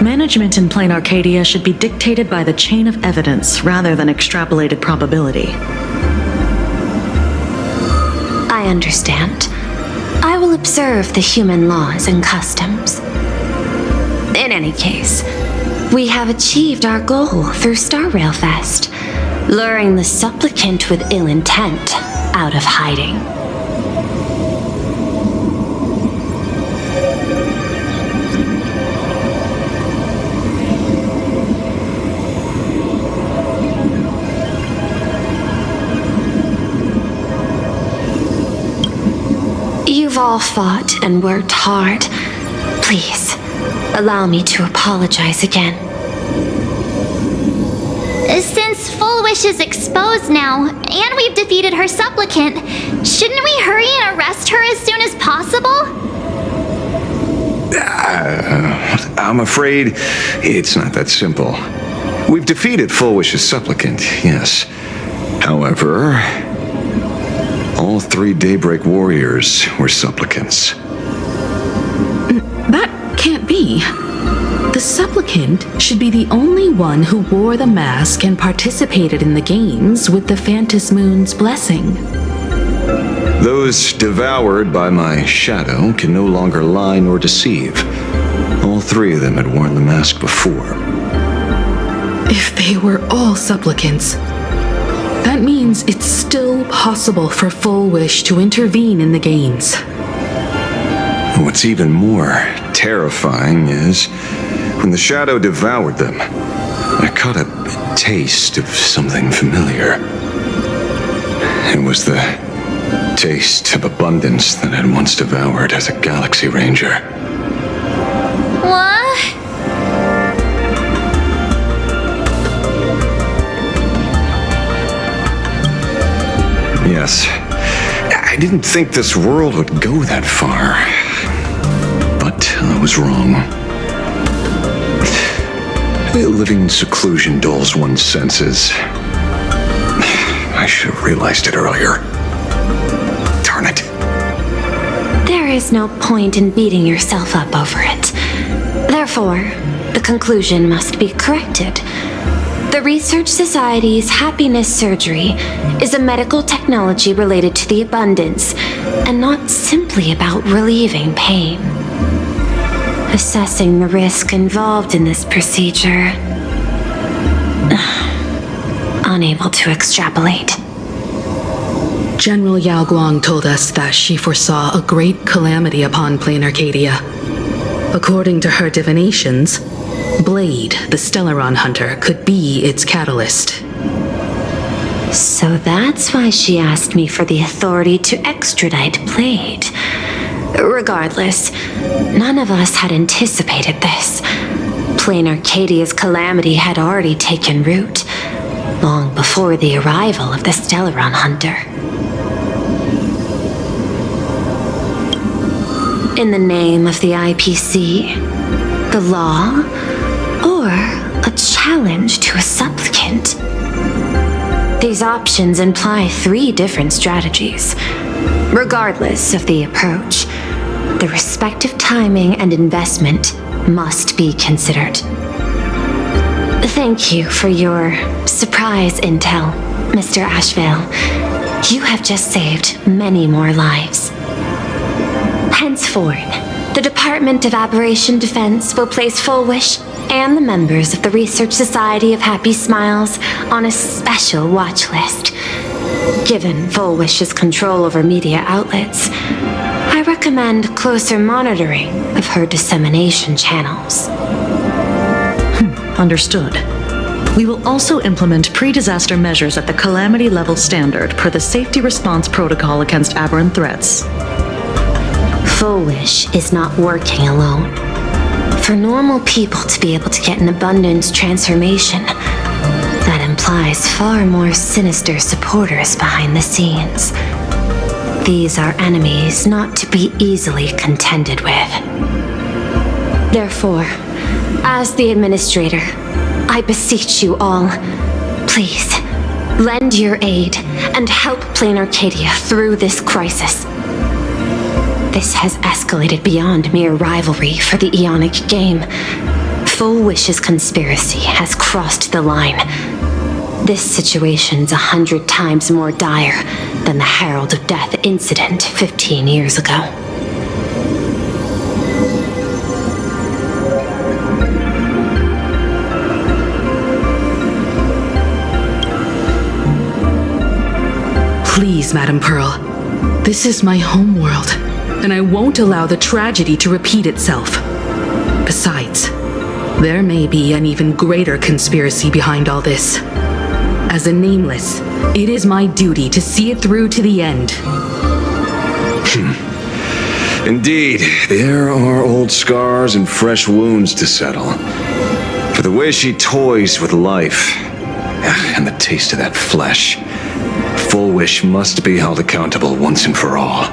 Management in Plain Arcadia should be dictated by the chain of evidence rather than extrapolated probability. I understand. I will observe the human laws and customs. In any case, we have achieved our goal through Star Rail Fest, luring the supplicant with ill intent out of hiding. You've all fought and worked hard. Please, allow me to apologize again. Since Full Wish is exposed now, and we've defeated her supplicant, shouldn't we hurry and arrest her as soon as possible? I'm afraid it's not that simple. We've defeated Full Wish's supplicant, yes. However, all three Daybreak warriors were supplicants. That can't be. The supplicant should be the only one who wore the mask and participated in the games with the Phantom Moon's blessing. Those devoured by my shadow can no longer lie nor deceive. All three of them had worn the mask before. If they were all supplicants, that means it's still possible for Full Wish to intervene in the games. What's even more terrifying is, when the shadow devoured them, I caught a taste of something familiar. It was the taste of abundance that I'd once devoured as a Galaxy Ranger. What? Yes, I didn't think this world would go that far. But I was wrong. Living in seclusion dulls one's senses. I should have realized it earlier. Darn it. There is no point in beating yourself up over it. Therefore, the conclusion must be corrected. The Research Society's happiness surgery is a medical technology related to the abundance, and not simply about relieving pain. Assessing the risk involved in this procedure. Unable to extrapolate. General Yao Guang told us that she foresaw a great calamity upon Plain Arcadia. According to her divinations, Blade, the Stellaron hunter, could be its catalyst. So that's why she asked me for the authority to extradite Blade. Regardless, none of us had anticipated this. Plain Arcadia's calamity had already taken root, long before the arrival of the Stellaron hunter. In the name of the IPC, the law, or a challenge to a supplicant? These options imply 3 different strategies. Regardless of the approach, the respective timing and investment must be considered. Thank you for your surprise intel, Mr. Ashvale. You have just saved many more lives. Henceforth, the Department of Aberration Defense will place Full Wish and the members of the Research Society of Happy Smiles on a special watch list. Given Full Wish's control over media outlets, I recommend closer monitoring of her dissemination channels. Understood. We will also implement pre-disaster measures at the calamity level standard per the Safety Response Protocol against aberrant threats. Full Wish is not working alone. For normal people to be able to get an abundance transformation, that implies far more sinister supporters behind the scenes. These are enemies not to be easily contended with. Therefore, as the administrator, I beseech you all, please, lend your aid and help Plain Arcadia through this crisis. This has escalated beyond mere rivalry for the Ionic game. Full Wish's conspiracy has crossed the line. This situation's 100 times more dire than the Herald of Death incident 15 years ago. Please, Madam Pearl. This is my homeworld, and I won't allow the tragedy to repeat itself. Besides, there may be an even greater conspiracy behind all this. As a Nameless, it is my duty to see it through to the end. Indeed, there are old scars and fresh wounds to settle. For the way she toys with life, and the taste of that flesh, Full Wish must be held accountable once and for all.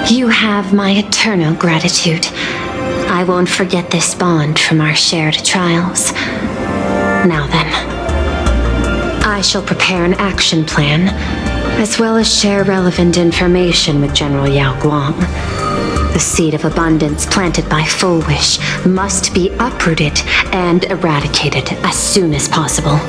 You have my eternal gratitude. I won't forget this bond from our shared trials. Now then, I shall prepare an action plan, as well as share relevant information with General Yao Guang. The seed of abundance planted by Full Wish must be uprooted and eradicated as soon as possible.